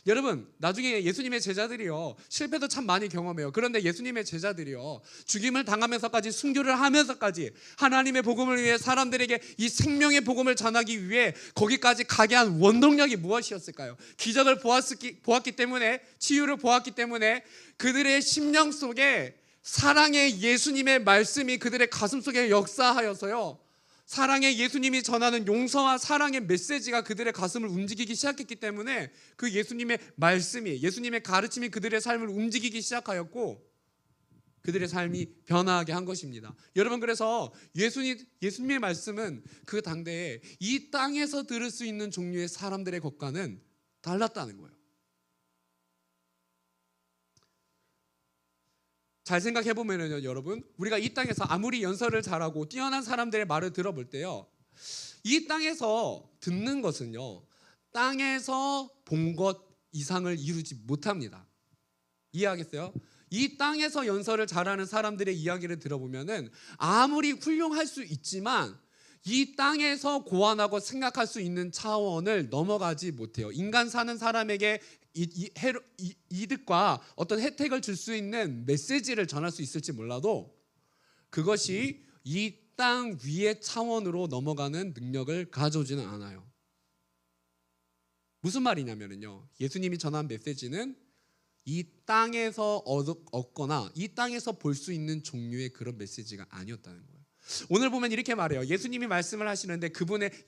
여러분, 나중에 예수님의 제자들이요, 실패도 참 많이 경험해요. 그런데 예수님의 제자들이요, 죽임을 당하면서까지, 순교를 하면서까지 하나님의 복음을 위해 사람들에게 이 생명의 복음을 전하기 위해 거기까지 가게 한 원동력이 무엇이었을까요? 기적을 보았기 때문에, 치유를 보았기 때문에 그들의 심령 속에 사랑의 예수님의 말씀이 그들의 가슴 속에 역사하여서요, 사랑의 예수님이 전하는 용서와 사랑의 메시지가 그들의 가슴을 움직이기 시작했기 때문에 그 예수님의 말씀이, 예수님의 가르침이 그들의 삶을 움직이기 시작하였고 그들의 삶이 변화하게 한 것입니다. 여러분, 그래서 예수님의 말씀은 그 당대에 이 땅에서 들을 수 있는 종류의 사람들의 것과는 달랐다는 거예요. 잘 생각해 보면요, 여러분, 우리가 이 땅에서 아무리 연설을 잘하고 뛰어난 사람들의 말을 들어볼 때요, 이 땅에서 듣는 것은요, 땅에서 본 것 이상을 이루지 못합니다. 이해하겠어요? 이 땅에서 연설을 잘하는 사람들의 이야기를 들어보면은 아무리 훌륭할 수 있지만 이 땅에서 고안하고 생각할 수 있는 차원을 넘어가지 못해요. 인간 사는 사람에게 이득과 어떤 혜택을 줄 수 있는 메시지를 전할 수 있을지 몰라도 그것이 이 땅 위의 차원으로 넘어가는 능력을 가져오지는 않아요. 무슨 말이냐면요, 예수님이 전한 메시지는 이 땅에서 얻거나 이 땅에서 볼 수 있는 종류의 그런 메시지가 아니었다는 거예요. 오늘 보면 이렇게 말해요. 예수님이 말씀을 하시는데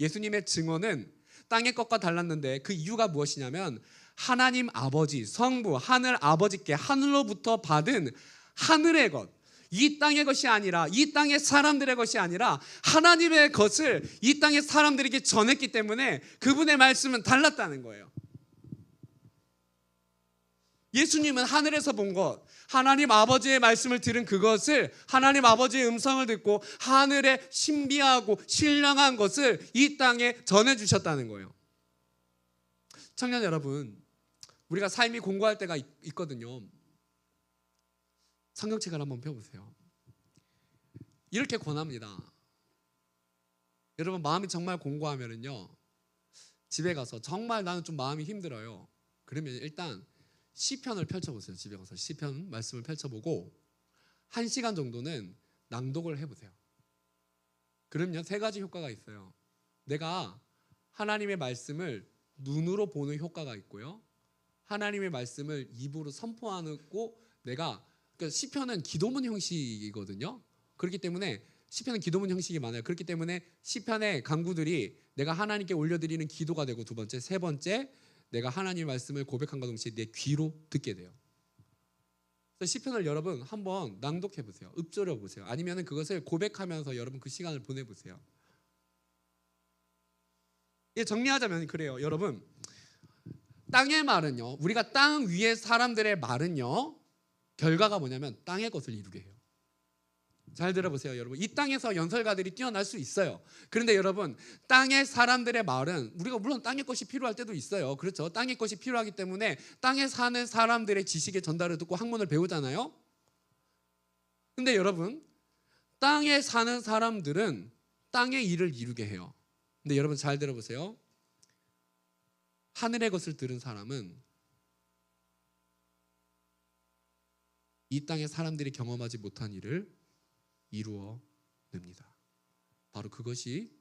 예수님의 증언은 땅의 것과 달랐는데 그 이유가 무엇이냐면 하나님 아버지, 성부, 하늘 아버지께 하늘로부터 받은 하늘의 것, 이 땅의 것이 아니라, 이 땅의 사람들의 것이 아니라 하나님의 것을 이 땅의 사람들에게 전했기 때문에 그분의 말씀은 달랐다는 거예요. 예수님은 하늘에서 본 것, 하나님 아버지의 말씀을 들은 그것을, 하나님 아버지의 음성을 듣고 하늘의 신비하고 신령한 것을 이 땅에 전해주셨다는 거예요. 청년 여러분, 우리가 삶이 공고할 때가 있거든요. 성경책을 한번 펴보세요. 이렇게 권합니다. 여러분, 마음이 정말 공고하면은요, 집에 가서 정말 나는 좀 마음이 힘들어요. 그러면 일단 시편을 펼쳐보세요. 집에 가서 시편 말씀을 펼쳐보고 1시간 정도는 낭독을 해보세요. 그럼요, 3가지 효과가 있어요. 내가 하나님의 말씀을 눈으로 보는 효과가 있고요, 하나님의 말씀을 입으로 선포하고, 내가 그러니까 시편은 기도문 형식이거든요. 그렇기 때문에 시편은 기도문 형식이 많아요. 그렇기 때문에 시편의 강구들이 내가 하나님께 올려드리는 기도가 되고, 두 번째, 세 번째, 내가 하나님의 말씀을 고백함과 동시에 내 귀로 듣게 돼요. 그래서 시편을 여러분 한번 낭독해 보세요. 읊조려 보세요. 아니면 그것을 고백하면서 여러분 그 시간을 보내보세요. 정리하자면 그래요. 여러분, 땅의 말은요, 우리가 땅 위의 사람들의 말은요, 결과가 뭐냐면 땅의 것을 이루게 해요. 잘 들어보세요. 여러분, 이 땅에서 연설가들이 뛰어날 수 있어요. 그런데 여러분, 땅의 사람들의 말은, 우리가 물론 땅의 것이 필요할 때도 있어요. 그렇죠? 땅의 것이 필요하기 때문에 땅에 사는 사람들의 지식의 전달을 듣고 학문을 배우잖아요. 근데 여러분, 땅에 사는 사람들은 땅의 일을 이루게 해요. 근데 여러분 잘 들어보세요. 하늘의 것을 들은 사람은 이 땅의 사람들이 경험하지 못한 일을 이루어냅니다. 바로 그것이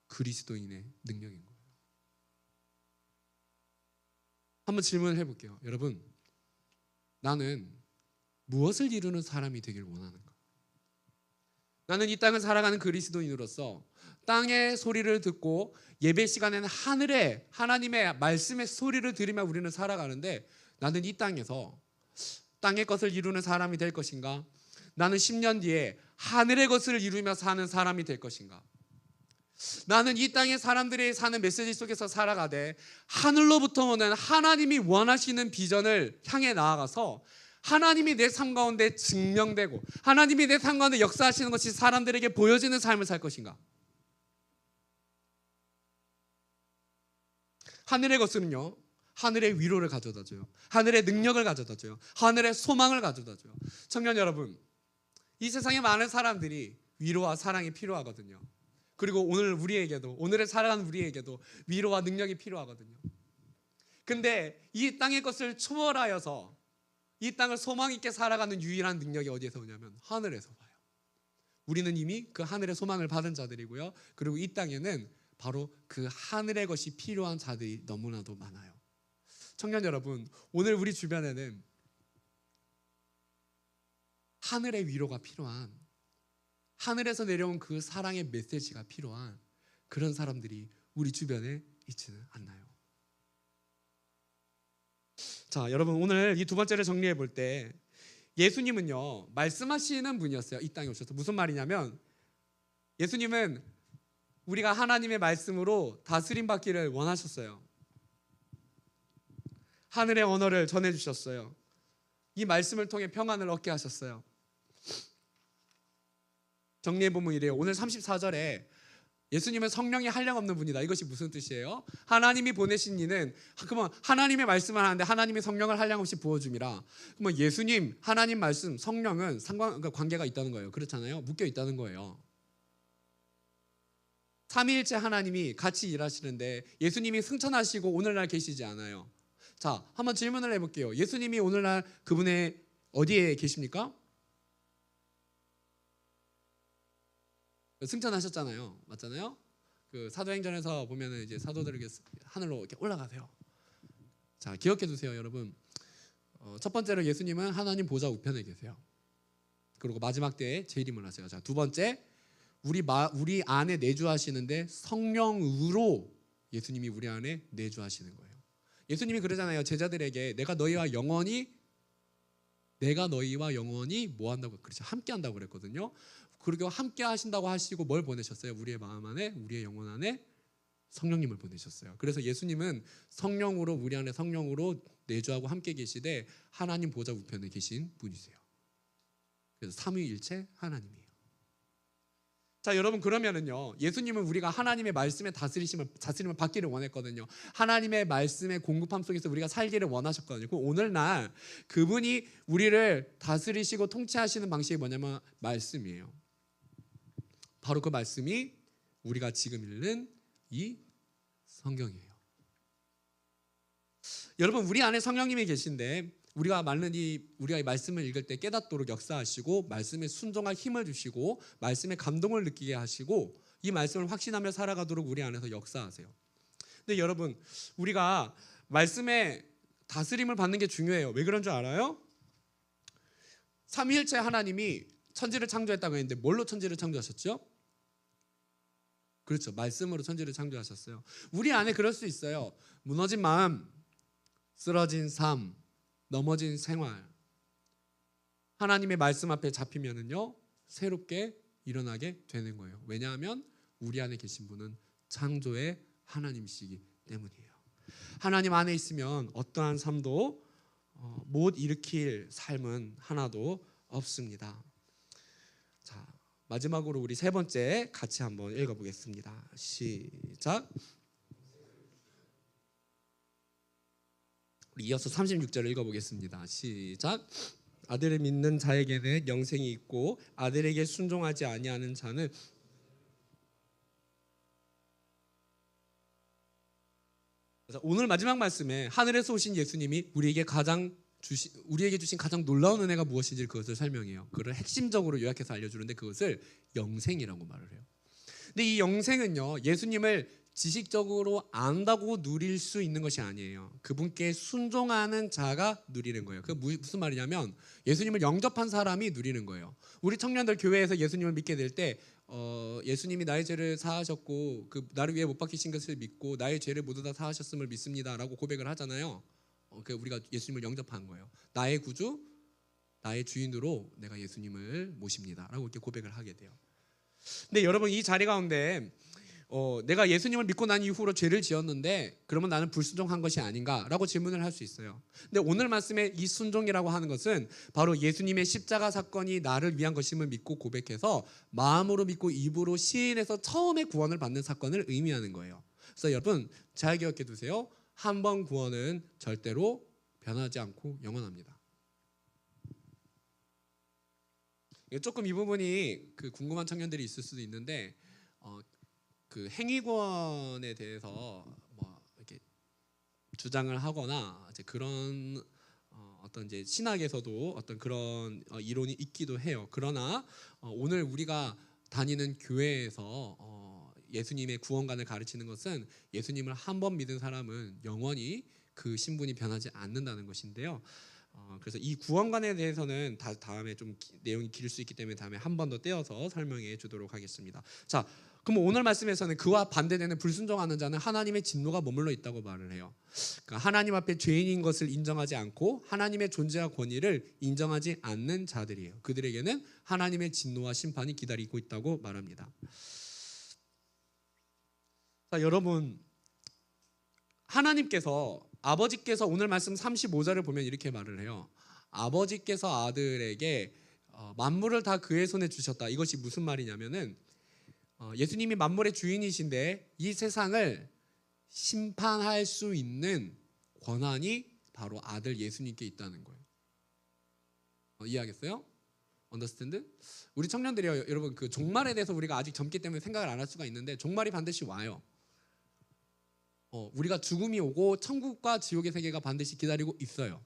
그리스도인의 능력인 거예요. 한번 질문을 해볼게요. 여러분, 나는 무엇을 이루는 사람이 되길 원하는가? 나는 이 땅을 살아가는 그리스도인으로서 땅의 소리를 듣고 예배 시간에는 하늘의 하나님의 말씀의 소리를 들으며 우리는 살아가는데, 나는 이 땅에서 땅의 것을 이루는 사람이 될 것인가? 나는 10년 뒤에 하늘의 것을 이루며 사는 사람이 될 것인가? 나는 이 땅의 사람들이 사는 메시지 속에서 살아가되 하늘로부터 오는 하나님이 원하시는 비전을 향해 나아가서 하나님이 내 삶 가운데 증명되고 하나님이 내 삶 가운데 역사하시는 것이 사람들에게 보여지는 삶을 살 것인가? 하늘의 것은요, 하늘의 위로를 가져다줘요. 하늘의 능력을 가져다줘요. 하늘의 소망을 가져다줘요. 청년 여러분, 이 세상에 많은 사람들이 위로와 사랑이 필요하거든요. 그리고 오늘을 살아가는 우리에게도 위로와 능력이 필요하거든요. 근데 이 땅의 것을 초월하여서 이 땅을 소망 있게 살아가는 유일한 능력이 어디에서 오냐면 하늘에서 와요. 우리는 이미 그 하늘의 소망을 받은 자들이고요. 그리고 이 땅에는 바로 그 하늘의 것이 필요한 자들이 너무나도 많아요. 청년 여러분, 오늘 우리 주변에는 하늘의 위로가 필요한, 하늘에서 내려온 그 사랑의 메시지가 필요한 그런 사람들이 우리 주변에 있지는 않나요? 자, 여러분, 오늘 이 두 번째를 정리해 볼 때 예수님은요, 말씀하시는 분이었어요. 이 땅에 오셔서. 무슨 말이냐면, 예수님은 우리가 하나님의 말씀으로 다스림 받기를 원하셨어요. 하늘의 언어를 전해주셨어요. 이 말씀을 통해 평안을 얻게 하셨어요. 정리해보면 이래요. 오늘 34절에 예수님은 성령이 한량없는 분이다. 이것이 무슨 뜻이에요? 하나님이 보내신 이는, 그러면 하나님의 말씀을 하는데 하나님이 성령을 한량없이 부어줌이라. 그러면 예수님, 하나님 말씀, 성령은 그러니까 관계가 있다는 거예요. 그렇잖아요. 묶여 있다는 거예요. 삼위일체 하나님이 같이 일하시는데 예수님이 승천하시고 오늘날 계시지 않아요. 자, 한번 질문을 해볼게요. 예수님이 오늘날 그분의 어디에 계십니까? 승천하셨잖아요. 맞잖아요? 그 사도행전에서 보면은 이제 사도들에게 하늘로 이렇게 올라가세요. 자, 기억해 두세요, 여러분. 첫 번째로 예수님은 하나님 보좌 우편에 계세요. 그리고 마지막 때에 재림을 하세요. 자, 두 번째, 우리 안에 내주하시는데 성령으로 예수님이 우리 안에 내주하시는 거예요. 예수님이 그러잖아요. 제자들에게 내가 너희와 영원히 뭐 한다고 그렇죠. 함께 한다고 그랬거든요. 그리고 함께 하신다고 하시고 뭘 보내셨어요? 우리의 마음 안에, 우리의 영혼 안에 성령님을 보내셨어요. 그래서 예수님은 성령으로 우리 안에 성령으로 내주하고 함께 계시되 하나님 보좌 우편에 계신 분이세요. 그래서 삼위일체 하나님이에요. 자, 여러분, 그러면은요, 예수님은 우리가 하나님의 말씀의 다스림을 받기를 원했거든요. 하나님의 말씀의 공급함 속에서 우리가 살기를 원하셨거든요. 오늘날 그분이 우리를 다스리시고 통치하시는 방식이 뭐냐면 말씀이에요. 바로 그 말씀이 우리가 지금 읽는 이 성경이에요. 여러분, 우리 안에 성령님이 계신데 우리가 이 말씀을 읽을 때 깨닫도록 역사하시고 말씀에 순종할 힘을 주시고 말씀에 감동을 느끼게 하시고 이 말씀을 확신하며 살아가도록 우리 안에서 역사하세요. 근데 여러분, 우리가 말씀에 다스림을 받는 게 중요해요. 왜 그런 줄 알아요? 삼위일체 하나님이 천지를 창조했다고 했는데 뭘로 천지를 창조하셨죠? 그렇죠. 말씀으로 천지를 창조하셨어요. 우리 안에 그럴 수 있어요. 무너진 마음, 쓰러진 삶, 넘어진 생활, 하나님의 말씀 앞에 잡히면은요 새롭게 일어나게 되는 거예요. 왜냐하면 우리 안에 계신 분은 창조의 하나님이시기 때문이에요. 하나님 안에 있으면 어떠한 삶도 못 일으킬 삶은 하나도 없습니다. 자, 마지막으로 우리 세 번째 같이 한번 읽어보겠습니다. 시작. 이어서 36절을 읽어보겠습니다. 시작. 아들을 믿는 자에게는 영생이 있고 아들에게 순종하지 아니하는 자는 오늘 마지막 말씀에 하늘에서 오신 예수님이 우리에게 주신 가장 놀라운 은혜가 무엇인지 그것을 설명해요. 그걸 핵심적으로 요약해서 알려주는데 그것을 영생이라고 말을 해요. 근데 이 영생은요, 예수님을 지식적으로 안다고 누릴 수 있는 것이 아니에요. 그분께 순종하는 자가 누리는 거예요. 그게 무슨 말이냐면 예수님을 영접한 사람이 누리는 거예요. 우리 청년들 교회에서 예수님을 믿게 될 때 예수님이 나의 죄를 사하셨고 나를 위해 못 박히신 것을 믿고 나의 죄를 모두 다 사하셨음을 믿습니다라고 고백을 하잖아요. 우리가 예수님을 영접한 거예요. 나의 구주, 나의 주인으로 내가 예수님을 모십니다라고 이렇게 고백을 하게 돼요. 근데 여러분, 이 자리 가운데 내가 예수님을 믿고 난 이후로 죄를 지었는데 그러면 나는 불순종한 것이 아닌가라고 질문을 할 수 있어요. 근데 오늘 말씀의 이 순종이라고 하는 것은 바로 예수님의 십자가 사건이 나를 위한 것임을 믿고 고백해서 마음으로 믿고 입으로 시인해서 처음에 구원을 받는 사건을 의미하는 거예요. 그래서 여러분, 잘 기억해 두세요. 한 번 구원은 절대로 변하지 않고 영원합니다. 조금 이 부분이 궁금한 청년들이 있을 수도 있는데 그 행위구원에 대해서 뭐 이렇게 주장을 하거나 이제 그런 어떤 이제 신학에서도 어떤 그런 이론이 있기도 해요. 그러나 오늘 우리가 다니는 교회에서 예수님의 구원관을 가르치는 것은 예수님을 한 번 믿은 사람은 영원히 그 신분이 변하지 않는다는 것인데요. 그래서 이 구원관에 대해서는 다음에 좀 내용이 길 수 있기 때문에 다음에 한 번 더 떼어서 설명해 주도록 하겠습니다. 자, 그럼 오늘 말씀에서는 그와 반대되는 불순종하는 자는 하나님의 진노가 머물러 있다고 말을 해요. 그러니까 하나님 앞에 죄인인 것을 인정하지 않고 하나님의 존재와 권위를 인정하지 않는 자들이에요. 그들에게는 하나님의 진노와 심판이 기다리고 있다고 말합니다. 자, 여러분, 아버지께서 오늘 말씀 35절을 보면 이렇게 말을 해요. 아버지께서 아들에게 만물을 다 그의 손에 주셨다. 이것이 무슨 말이냐면은 예수님이 만물의 주인이신데 이 세상을 심판할 수 있는 권한이 바로 아들 예수님께 있다는 거예요. 이해하겠어요? 언더스탠드? 우리 청년들이요, 여러분, 그 종말에 대해서 우리가 아직 젊기 때문에 생각을 안 할 수가 있는데 종말이 반드시 와요. 우리가 죽음이 오고 천국과 지옥의 세계가 반드시 기다리고 있어요.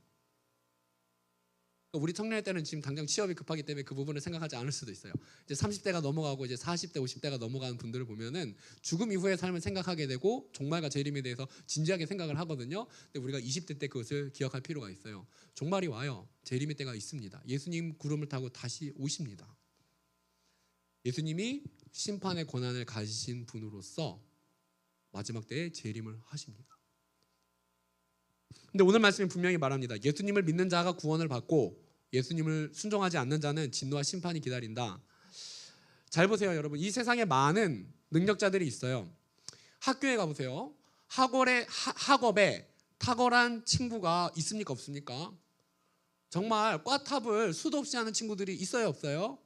우리 청년일 때는 지금 당장 취업이 급하기 때문에 그 부분을 생각하지 않을 수도 있어요. 이제 30대가 넘어가고 이제 40대, 50대가 넘어가는 분들을 보면은 죽음 이후의 삶을 생각하게 되고 종말과 재림에 대해서 진지하게 생각을 하거든요. 근데 우리가 20대 때 그것을 기억할 필요가 있어요. 종말이 와요. 재림의 때가 있습니다. 예수님 구름을 타고 다시 오십니다. 예수님이 심판의 권한을 가지신 분으로서 마지막 때에 재림을 하십니다. 근데 오늘 말씀이 분명히 말합니다. 예수님을 믿는 자가 구원을 받고 예수님을 순종하지 않는 자는 진노와 심판이 기다린다. 잘 보세요, 여러분. 이 세상에 많은 능력자들이 있어요. 학교에 가보세요. 학업에 탁월한 친구가 있습니까, 없습니까? 정말 꽈탑을 수도 없이 하는 친구들이 있어요, 없어요?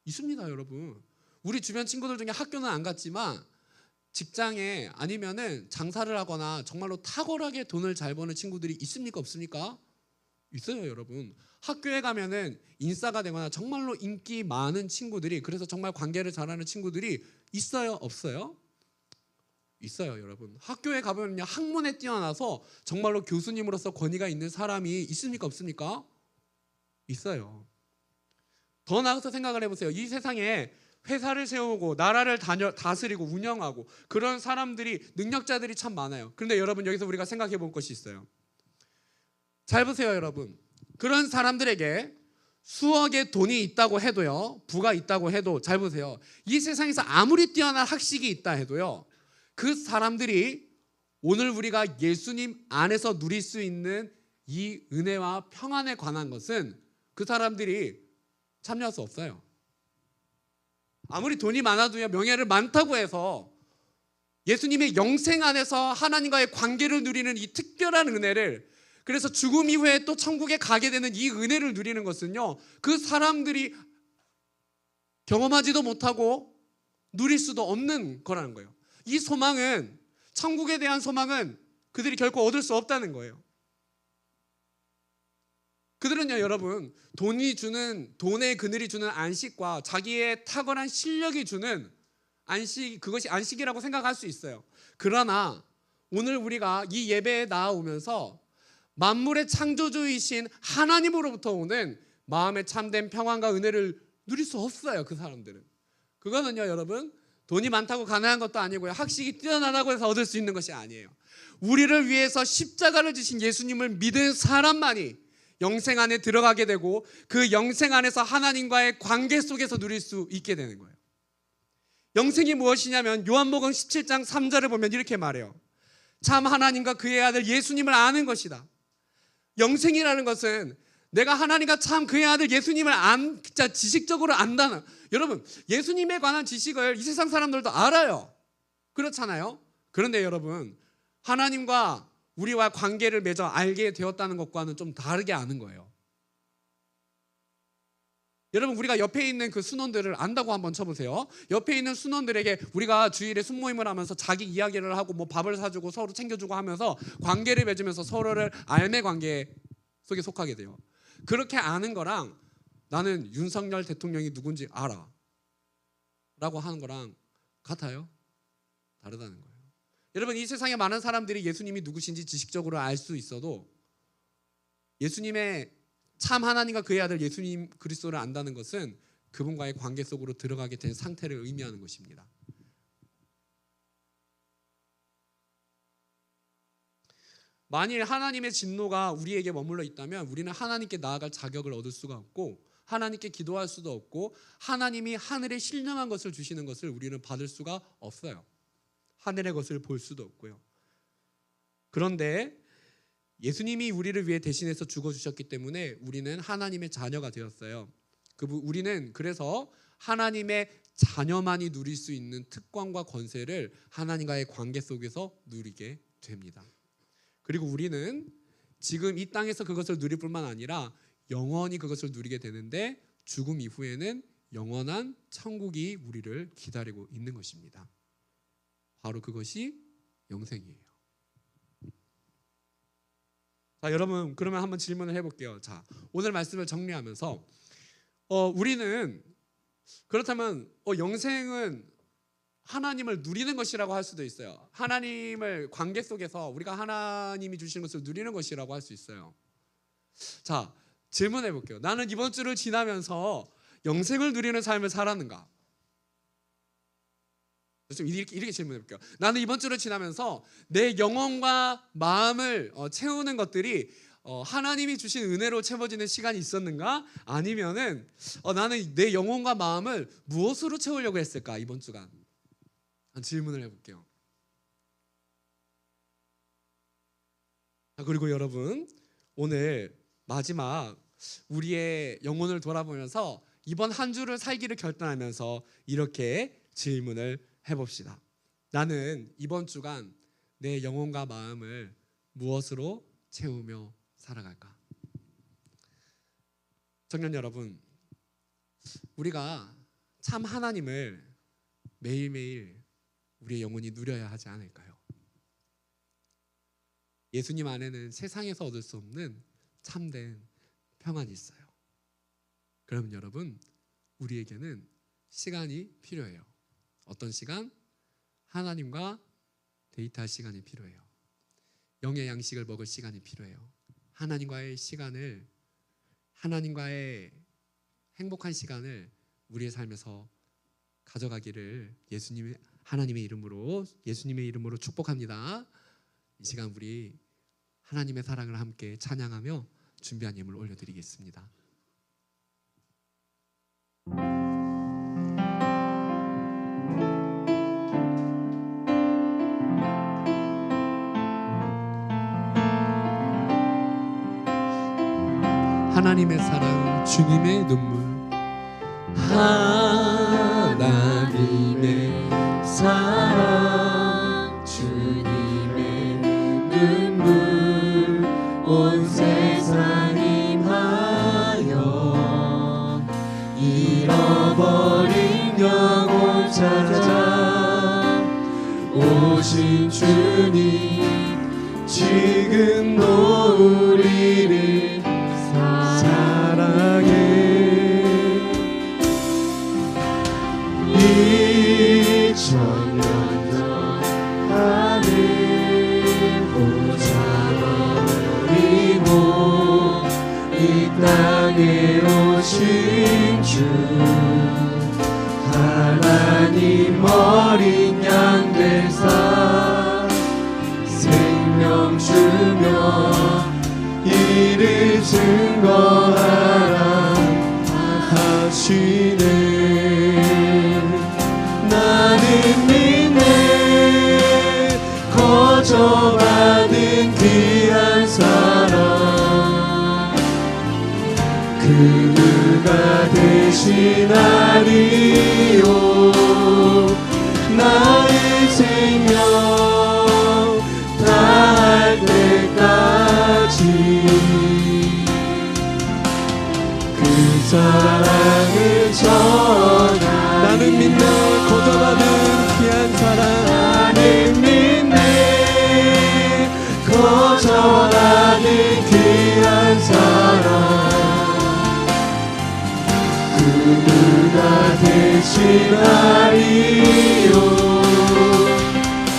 있습니다, 여러분. 우리 주변 친구들 중에 학교는 안 갔지만 직장에 아니면은 장사를 하거나 정말로 탁월하게 돈을 잘 버는 친구들이 있습니까, 없습니까? 있어요, 여러분. 학교에 가면은 인싸가 되거나 정말로 인기 많은 친구들이, 그래서 정말 관계를 잘하는 친구들이 있어요, 없어요? 있어요, 여러분. 학교에 가보면요, 학문에 뛰어나서 정말로 교수님으로서 권위가 있는 사람이 있습니까, 없습니까? 있어요. 더 나아가서 생각을 해보세요. 이 세상에 회사를 세우고 나라를 다스리고 운영하고 그런 사람들이, 능력자들이 참 많아요. 그런데 여러분, 여기서 우리가 생각해 볼 것이 있어요. 잘 보세요, 여러분. 그런 사람들에게 수억의 돈이 있다고 해도요, 부가 있다고 해도, 잘 보세요. 이 세상에서 아무리 뛰어난 학식이 있다 해도요, 그 사람들이 오늘 우리가 예수님 안에서 누릴 수 있는 이 은혜와 평안에 관한 것은 그 사람들이 참여할 수 없어요. 아무리 돈이 많아도요, 명예를 많다고 해서 예수님의 영생 안에서 하나님과의 관계를 누리는 이 특별한 은혜를, 그래서 죽음 이후에 또 천국에 가게 되는 이 은혜를 누리는 것은요, 그 사람들이 경험하지도 못하고 누릴 수도 없는 거라는 거예요. 이 소망은, 천국에 대한 소망은 그들이 결코 얻을 수 없다는 거예요. 그들은요, 여러분, 돈의 그늘이 주는 안식과 자기의 탁월한 실력이 주는 안식, 그것이 안식이라고 생각할 수 있어요. 그러나 오늘 우리가 이 예배에 나아오면서 만물의 창조주이신 하나님으로부터 오는 마음의 참된 평안과 은혜를 누릴 수 없어요, 그 사람들은. 그거는요, 여러분, 돈이 많다고 가난한 것도 아니고요, 학식이 뛰어나다고 해서 얻을 수 있는 것이 아니에요. 우리를 위해서 십자가를 지신 예수님을 믿은 사람만이 영생 안에 들어가게 되고 그 영생 안에서 하나님과의 관계 속에서 누릴 수 있게 되는 거예요. 영생이 무엇이냐면 요한복음 17장 3절을 보면 이렇게 말해요. 참 하나님과 그의 아들 예수님을 아는 것이다. 영생이라는 것은 내가 하나님과 참 그의 아들 예수님을 진짜 지식적으로 안다는, 여러분, 예수님에 관한 지식을 이 세상 사람들도 알아요. 그렇잖아요. 그런데 여러분, 하나님과 우리와 관계를 맺어 알게 되었다는 것과는 좀 다르게 아는 거예요. 여러분, 우리가 옆에 있는 그 순원들을 안다고 한번 쳐보세요. 옆에 있는 순원들에게 우리가 주일에 순모임을 하면서 자기 이야기를 하고 뭐 밥을 사주고 서로 챙겨주고 하면서 관계를 맺으면서 서로를 알매 관계 속에 속하게 돼요. 그렇게 아는 거랑 나는 윤석열 대통령이 누군지 알아 라고 하는 거랑 같아요? 다르다는 거예요. 여러분, 이 세상에 많은 사람들이 예수님이 누구신지 지식적으로 알 수 있어도 예수님의 참 하나님과 그의 아들 예수님 그리스도를 안다는 것은 그분과의 관계 속으로 들어가게 된 상태를 의미하는 것입니다. 만일 하나님의 진노가 우리에게 머물러 있다면 우리는 하나님께 나아갈 자격을 얻을 수가 없고 하나님께 기도할 수도 없고 하나님이 하늘에 신령한 것을 주시는 것을 우리는 받을 수가 없어요. 하늘의 것을 볼 수도 없고요. 그런데 예수님이 우리를 위해 대신해서 죽어주셨기 때문에 우리는 하나님의 자녀가 되었어요. 우리는 그래서 하나님의 자녀만이 누릴 수 있는 특권과 권세를 하나님과의 관계 속에서 누리게 됩니다. 그리고 우리는 지금 이 땅에서 그것을 누릴 뿐만 아니라 영원히 그것을 누리게 되는데 죽음 이후에는 영원한 천국이 우리를 기다리고 있는 것입니다. 바로 그것이 영생이에요. 자, 여러분, 그러면 한번 질문을 해볼게요. 자, 오늘 말씀을 정리하면서 우리는 그렇다면 영생은 하나님을 누리는 것이라고 할 수도 있어요. 하나님을 관계 속에서 우리가 하나님이 주시는 것을 누리는 것이라고 할 수 있어요. 자, 질문해 볼게요. 나는 이번 주를 지나면서 영생을 누리는 삶을 살았는가? 이렇게 질문해 볼게요. 나는 이번 주를 지나면서 내 영혼과 마음을 채우는 것들이 하나님이 주신 은혜로 채워지는 시간이 있었는가? 아니면은 나는 내 영혼과 마음을 무엇으로 채우려고 했을까? 이번 주간 질문을 해볼게요. 그리고 여러분, 오늘 마지막 우리의 영혼을 돌아보면서 이번 한 주를 살기를 결단하면서 이렇게 질문을 해봅시다. 나는 이번 주간 내 영혼과 마음을 무엇으로 채우며 살아갈까? 청년 여러분, 우리가 참 하나님을 매일매일 우리의 영혼이 누려야 하지 않을까요? 예수님 안에는 세상에서 얻을 수 없는 참된 평안이 있어요. 그럼 여러분, 우리에게는 시간이 필요해요. 어떤 시간? 하나님과 데이트할 시간이 필요해요. 영의 양식을 먹을 시간이 필요해요. 하나님과의 시간을, 하나님과의 행복한 시간을 우리의 삶에서 가져가기를 하나님의 이름으로 축복합니다. 이 시간 우리 하나님의 사랑을 함께 찬양하며 준비한 예물 올려드리겠습니다. 하나님의 사랑, 주님의 눈물. 하나님의 사랑 주님의 눈물 온 세상 임하여 잃어버린 영혼 찾아 오신 주님 지금도 우리를 사랑해 2000년 전 하늘 보좌 버리고 이 땅에 오신 주 하나님 어린 양 되사 생명 주며 이를 증거하라 하시네. 나는 믿네 거저받은 귀한 사랑 그가 대신하리요 나의 생명 다할 때까지 그 사랑을 전하 나는 믿네 거저받은 귀한 사랑 나는 믿네 거저받은 귀한 사랑 그가 대신하리요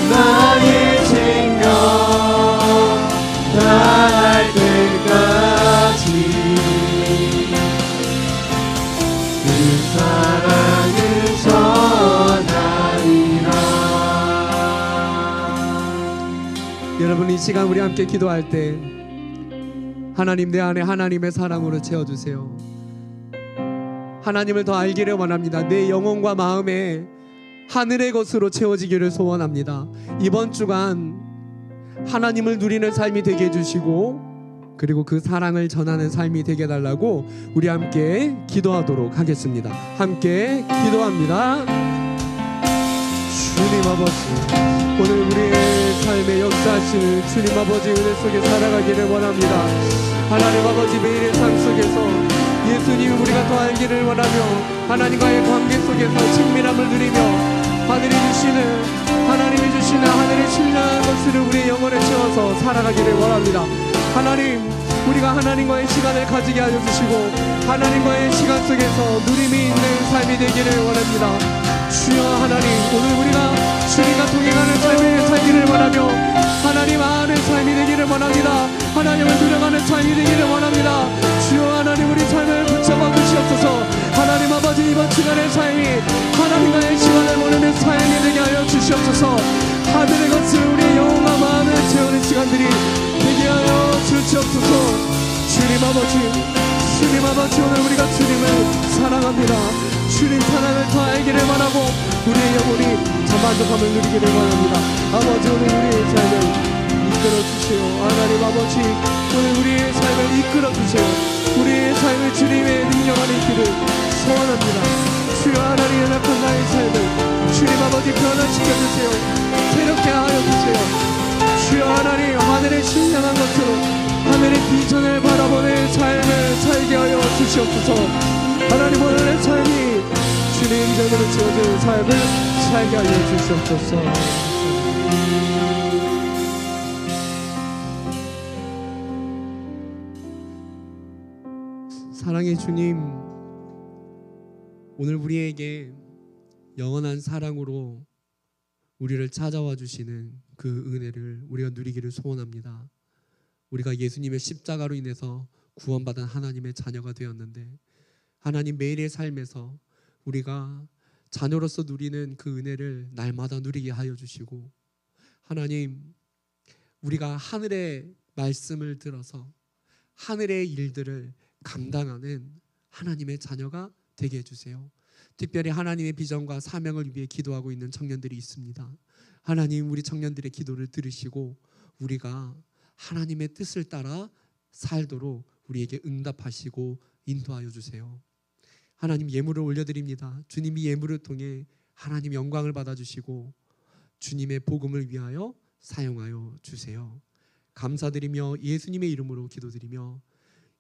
나의 생명 다할 때까지 그 사랑을 전하리라. 여러분, 이 시간 우리 함께 기도할 때 하나님 내 안에 하나님의 사랑으로 채워주세요. 하나님을 더 알기를 원합니다. 내 영혼과 마음에 하늘의 것으로 채워지기를 소원합니다. 이번 주간 하나님을 누리는 삶이 되게 해주시고 그리고 그 사랑을 전하는 삶이 되게 해달라고 우리 함께 기도하도록 하겠습니다. 함께 기도합니다. 주님 아버지, 오늘 우리의 삶에 역사하시는 주님 아버지 은혜 속에 살아가기를 원합니다. 하나님 아버지, 매일의 삶 속에서 예수님을 우리가 더 알기를 원하며 하나님과의 관계 속에서 친밀함을 누리며 하나님이 주시는 하늘의 신령한 것을 우리의 영혼에 채워서 살아가기를 원합니다. 하나님, 우리가 하나님과의 시간을 가지게 하여 주시고 하나님과의 시간 속에서 누림이 있는 삶이 되기를 원합니다. 주여 하나님, 오늘 우리가 주님과 동행하는 삶을 살기를 원하며 하나님 안의 삶이 되기를 원합니다. 하나님을 누려가는 삶이 되기를 원합니다. 주여 하나님, 우리 삶을 붙잡아 주시옵소서. 하나님 아버지, 이번 시간의 삶이 하나님과의 시간을 보내는 삶이 되게 하여 주시옵소서. 하늘의 것을 우리 영혼과 마음을 채우는 시간들이 되게 하여 주시옵소서. 주님 아버지 오늘 우리가 주님을 사랑합니다. 주님 사랑을 더 알기를 바라고 우리의 영혼이 참 만족함을 누리기를 바랍니다. 아버지 오늘 우리의 삶을 이끌어 주세요. 하나님 아버지 오늘 우리의 삶을 이끌어 주세요. 우리의 삶을 주님의 능력 안에 있기를 소원합니다. 주여 하나님 연약한 나의 삶을 주님 아버지 변화시켜 주세요. 새롭게 하여 주세요. 주여 하나님 하늘에 신령한 것처럼 하늘의 비전을 바라보는 삶을 살게 하여 주시옵소서. 하나님 오늘의 삶이 주님 전으로 지어진 삶을 살게 하여 주시옵소서. 사랑의 주님, 오늘 우리에게 영원한 사랑으로 우리를 찾아와 주시는 그 은혜를 우리가 누리기를 소원합니다. 우리가 예수님의 십자가로 인해서 구원받은 하나님의 자녀가 되었는데 하나님 매일의 삶에서 우리가 자녀로서 누리는 그 은혜를 날마다 누리게 하여 주시고 하나님 우리가 하늘의 말씀을 들어서 하늘의 일들을 감당하는 하나님의 자녀가 되게 해주세요. 특별히 하나님의 비전과 사명을 위해 기도하고 있는 청년들이 있습니다. 하나님 우리 청년들의 기도를 들으시고 우리가 하나님의 뜻을 따라 살도록 우리에게 응답하시고 인도하여 주세요. 하나님 예물을 올려드립니다. 주님이 예물을 통해 하나님 영광을 받아주시고 주님의 복음을 위하여 사용하여 주세요. 감사드리며 예수님의 이름으로 기도드리며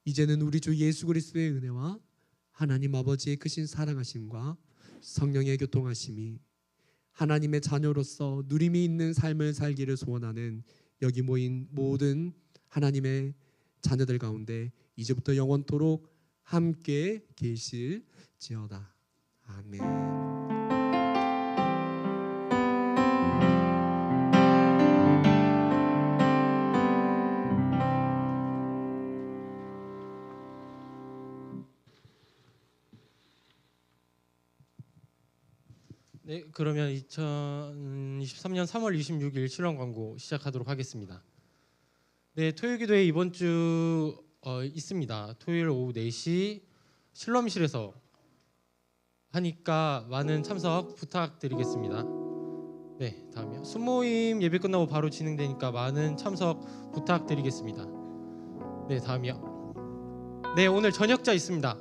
이제는 우리 주 예수 그리스도의 은혜와 하나님 아버지의 크신 사랑하심과 성령의 교통하심이 하나님의 자녀로서 누림이 있는 삶을 살기를 소원하는 여기 모인 모든 하나님의 자녀들 가운데 이제부터 영원토록 함께 계실지어다. 아멘. 네, 그러면 2023년 3월 26일 실황 광고 시작하도록 하겠습니다. 네, 토요기도회 이번 주 있습니다. 토요일 오후 4시 실럼실에서 하니까 많은 참석 부탁드리겠습니다. 네, 다음이요. 순모임 예배 끝나고 바로 진행되니까 많은 참석 부탁드리겠습니다. 네, 다음이요. 네, 오늘 저녁자 있습니다.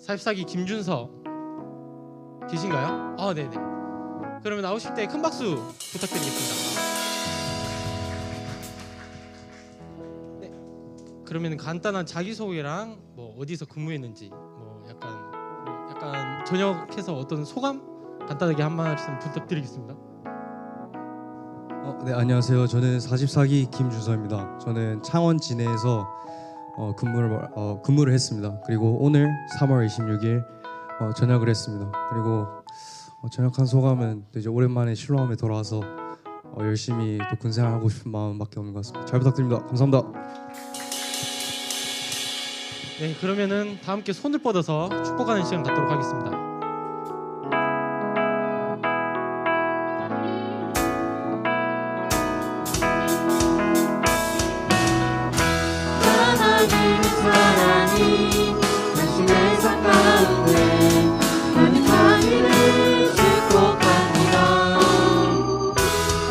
44기 김준서 계신가요? 아, 네네. 그러면 나오실 때 큰 박수 부탁드리겠습니다. 네, 그러면 간단한 자기소개랑 뭐 어디서 근무했는지 뭐 약간 저녁해서 어떤 소감 간단하게 한 말씀 부탁드리겠습니다. 네, 안녕하세요. 저는 44기 김준서입니다. 저는 창원 진해에서 근무를 했습니다. 그리고 오늘 3월 26일 전역을 했습니다. 그리고 전역한 소감은 이제 오랜만에 실로암에 돌아와서 열심히 또 군생활 하고 싶은 마음밖에 없는 것 같습니다. 잘 부탁드립니다. 감사합니다. 네, 그러면은 다 함께 손을 뻗어서 축복하는 시간 갖도록 하겠습니다. 하나님의 사랑이 당신의 삶 가운데 가득하기를 축복합니다.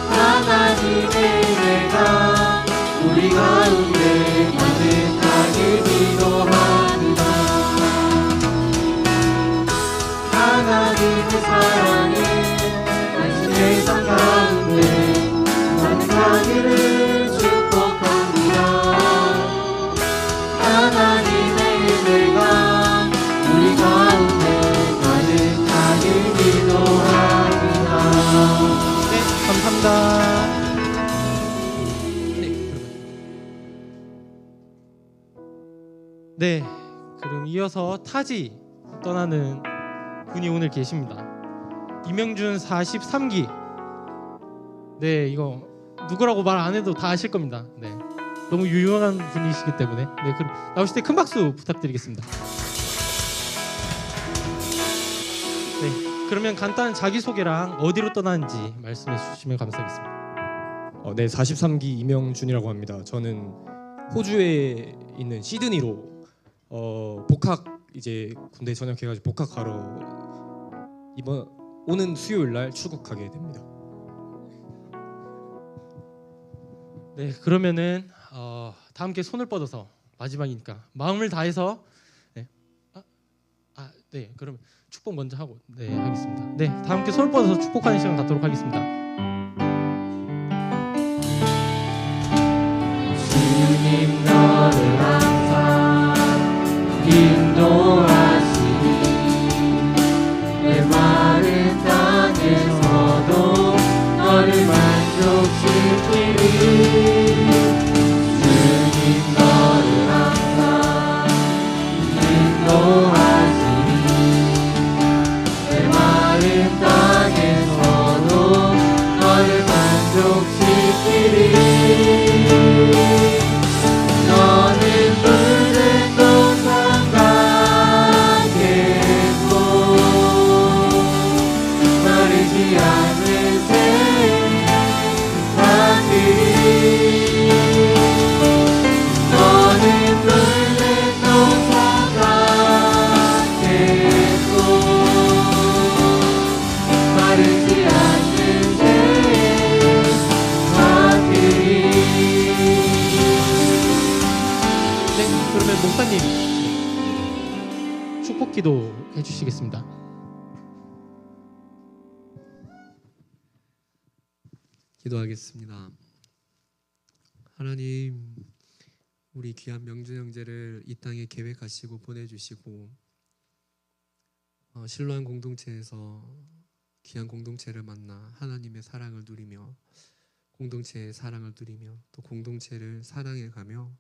하나님의 은혜가 우리 가운데 가득하길 기도합니다. 하나님의 사랑이 당신의 삶 가운데 가득하기를 축복합니다. 하나님의 은혜가 우리 가운데 가득하길 기도합니다. 네, 감사합니다. 네, 그럼 이어서 타지 떠나는 분이 오늘 계십니다. 이명준 43기. 네, 이거 누구라고 말 안 해도 다 아실 겁니다. 네, 너무 유명한 분이시기 때문에. 네, 그럼 나오실 때 큰 박수 부탁드리겠습니다. 네, 그러면 간단한 자기소개랑 어디로 떠나는지 말씀해 주시면 감사하겠습니다. 네, 43기 이명준이라고 합니다. 저는 호주에 있는 시드니로 복학 이제 군대 전역해가지고 복학하러 이번 오는 수요일 날 출국하게 됩니다. 네, 그러면은 다 함께 손을 뻗어서 마지막이니까 마음을 다해서 네, 그럼 축복 먼저 하고 네 하겠습니다. 네, 다 함께 손을 뻗어서 축복하는 시간 갖도록 하겠습니다. 주님 너를 항상 인도하시니 내 마른 땅에서도 너를 만족시키니 주님 너를 항상 인도하시니 내 마른 땅에서도 너를 만족시키니 너는 붉은 동산 가겠고 마르지 않는 새만들이 너는 붉은 동산 가겠고 마르지 않는 새만들이 네, 그러면 목사님 축복기도 해주시겠습니다. 기도하겠습니다. 하나님, 우리 귀한 명준 형제를 이 땅에 계획하시고 보내주시고 실로암 공동체에서 귀한 공동체를 만나 하나님의 사랑을 누리며 공동체의 사랑을 누리며 또 공동체를 사랑해가며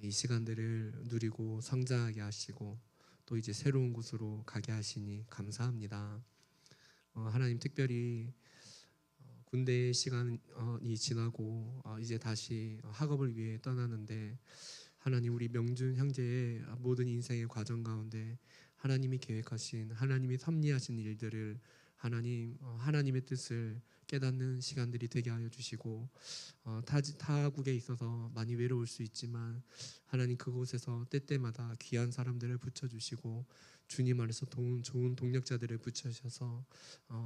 이 시간들을 누리고 성장하게 하시고 또 이제 새로운 곳으로 가게 하시니 감사합니다. 하나님, 특별히 군대의 시간이 지나고 이제 다시 학업을 위해 떠나는데 하나님, 우리 명준 형제의 모든 인생의 과정 가운데 하나님이 계획하신, 하나님이 섭리하신 일들을 하나님의 뜻을 깨닫는 시간들이 되게 하여 주시고 타국에 있어서 많이 외로울 수 있지만 하나님, 그곳에서 때때마다 귀한 사람들을 붙여주시고 주님 안에서 좋은 동력자들을 붙여주셔서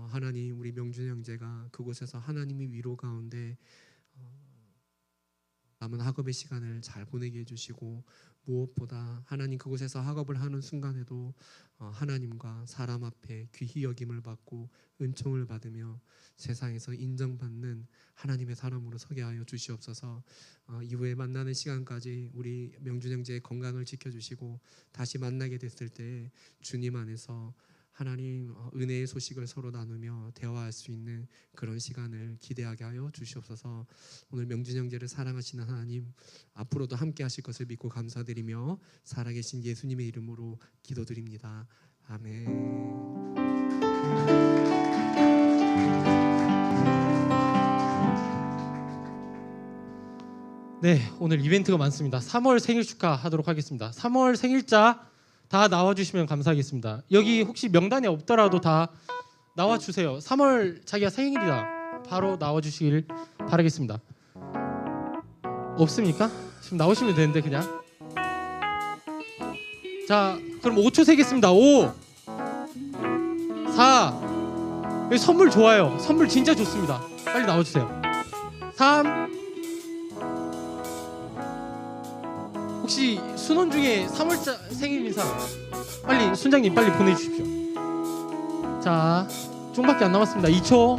하나님, 우리 명준 형제가 그곳에서 하나님의 위로 가운데 남은 학업의 시간을 잘 보내게 해주시고 무엇보다 하나님, 그곳에서 학업을 하는 순간에도 하나님과 사람 앞에 귀히 여김을 받고 은총을 받으며 세상에서 인정받는 하나님의 사람으로 서게 하여 주시옵소서. 이후에 만나는 시간까지 우리 명준 형제의 건강을 지켜주시고 다시 만나게 됐을 때 주님 안에서 하나님 은혜의 소식을 서로 나누며 대화할 수 있는 그런 시간을 기대하게 하여 주시옵소서. 오늘 명준 형제를 사랑하시는 하나님, 앞으로도 함께 하실 것을 믿고 감사드리며 살아계신 예수님의 이름으로 기도드립니다. 아멘. 네, 오늘 이벤트가 많습니다. 3월 생일 축하하도록 하겠습니다. 3월 생일자 다 나와주시면 감사하겠습니다. 여기 혹시 명단에 없더라도 다 나와주세요. 3월 자기가 생일이다. 바로 나와주시길 바라겠습니다. 없습니까? 지금 나오시면 되는데 그냥. 자, 그럼 5초 세겠습니다. 5 4 여기 선물 좋아요. 선물 진짜 좋습니다. 빨리 나와주세요. 3 혹시 순원 중에 3월자 생일인 사람 빨리 순장님 빨리 보내주십시오. 자, 좀밖에 안 남았습니다. 2초.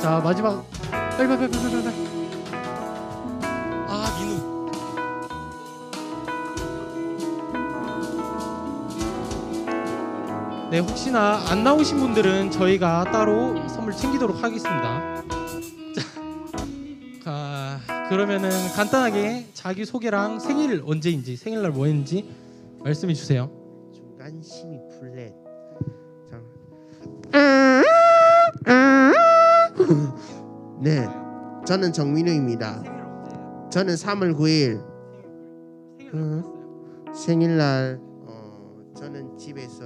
자, 마지막 빨리. 아, 민우. 네, 혹시나 안 나오신 분들은 저희가 따로 선물 챙기도록 하겠습니다. 자, 그러면은 간단하게 자기 소개랑 생일 언제인지, 생일날 뭐 했는지 말씀해 주세요. 중간심이 플랫. 네, 저는 정민우입니다. 저는 3월 9일 생일날 저는 집에서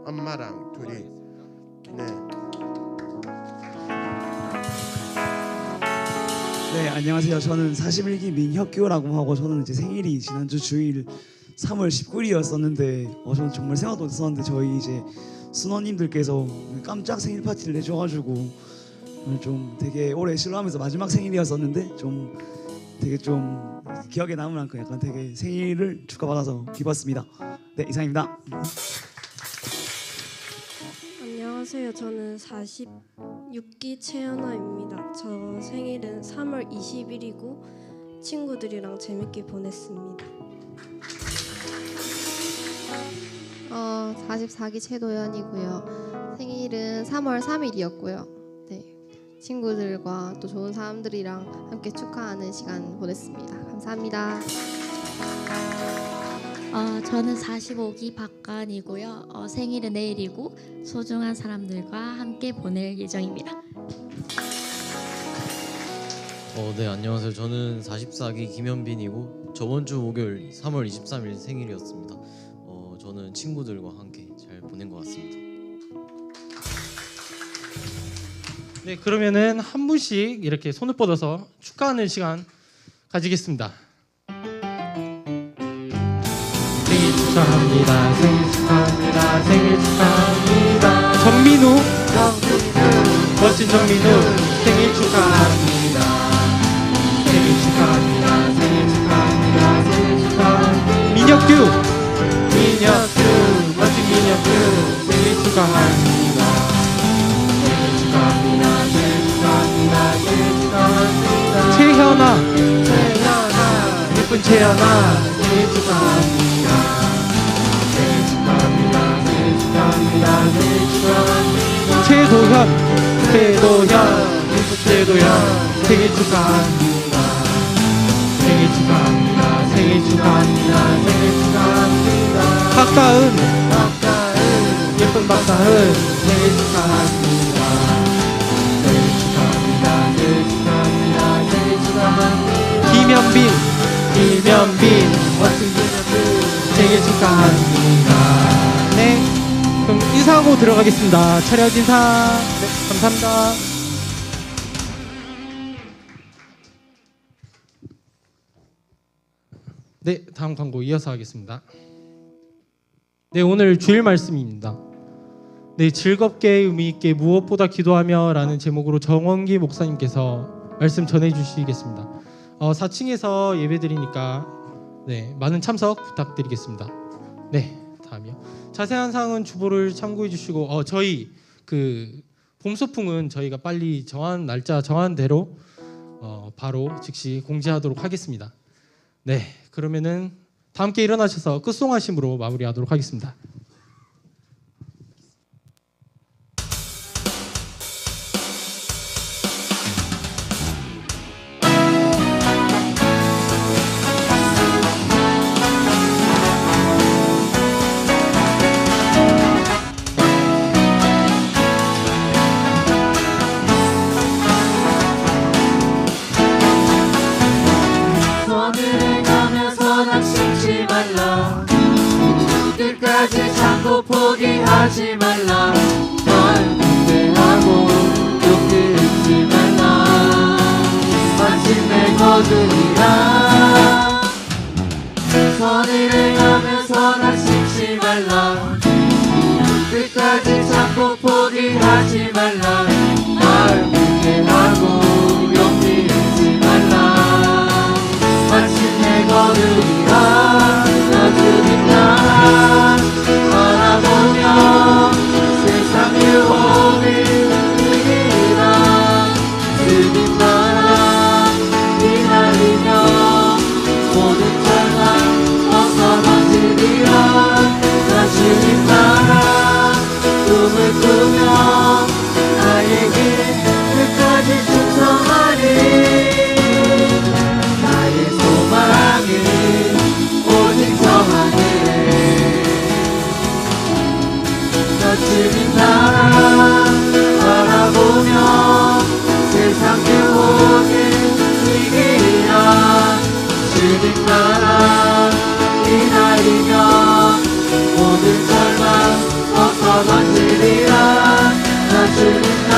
엄마랑 둘이 네. 안녕하세요. 저는 41기 민혁규라고 하고 저는 이제 생일이 지난주 주일 3월 19일이었었는데 저는 정말 생각도 못했었는데 저희 이제 순원님들께서 깜짝 생일 파티를 해줘가지고 좀 되게 오래 실로하면서 마지막 생일이었었는데 좀 되게 좀 기억에 남을 만큼 약간 되게 생일을 축하받아서 기뻤습니다. 네, 이상입니다. 안녕하세요. 저는 46기 최연아입니다. 저 생일은 3월 20일이고 친구들이랑 재밌게 보냈습니다. 44기 최도연이고요. 생일은 3월 3일이었고요. 네, 친구들과 또 좋은 사람들이랑 함께 축하하는 시간 보냈습니다. 감사합니다. 저는 45기 박간이고요. 생일은 내일이고 소중한 사람들과 함께 보낼 예정입니다. 네, 안녕하세요. 저는 44기 김현빈이고 저번 주 목요일 3월 23일 생일이었습니다. 저는 친구들과 함께 잘 보낸 것 같습니다. 네, 그러면은 한 분씩 이렇게 손을 뻗어서 축하하는 시간 가지겠습니다. 생일 축하합니다. 생일 축하합니다. 생일 축하합니다. 정민우, 멋진 정민우 생일 축하합니다. 생일 축하합니다. 생일 축하합니다. 생일 축하합니다. 민혁규, 멋진 민혁규 생일 축하합니다. 생일 축하합니다. 생일 축하합니다. 생일 축하합니다. 최현아, 예쁜 최현아 생일 축하합니다. 생일 축하합니다. 생일 축하합니다. 생일 축하합니다. 최도현, 예쁜 최도현 생일 축하합니다. 생일 축하합니다. 생일 축하합니다. 생일 축하합니다. 박가은, 예쁜 박가은 생일 축하합니다. 생일 축하합니다. 생일 축하합니다. 생일 축하합니다. 김현빈, 멋진 김현빈 생일 축하합니다. 네, 그럼 인사하고 들어가겠습니다. 차렷 인사. 네, 감사합니다. 네, 다음 광고 이어서 하겠습니다. 네, 오늘 주일 말씀입니다. 네, 즐겁게 의미 있게 무엇보다 기도하며라는 제목으로 정원기 목사님께서 말씀 전해 주시겠습니다. 4층에서 예배드리니까 네, 많은 참석 부탁드리겠습니다. 네, 다음이요. 자세한 사항은 주보를 참고해 주시고 저희 그 봄소풍은 저희가 빨리 정한 날짜 정한 대로 바로 즉시 공지하도록 하겠습니다. 네, 그러면은 다 함께 일어나셔서 끝송하심으로 마무리하도록 하겠습니다. 손을 가면서 낙심치 말라. 끝까지 참고 포기하지 말라. 널 기대하고 용기 잃지 말라. 마침내 거두리라. 손을 가면서 낙심치 말라. 끝까지 참고 포기하지 말라. 널 기대하고 용기 잃지 말라. 마침내 거두리라. 주님 나라 바라보며 세상 유혹을 이기리라. 주님 나라 기다리며 모든 절망 벗어던지리라. 나 주님 나라 꿈을 꾸며 나의 길 끝까지 충성하리. 나의 소망은 오직 저 하늘에. 나 주님 나라 바라보며 세상 유혹을 이기리라. 주님 나라 기다리며 모든 절망 벗어던지리라. 나 주님 나라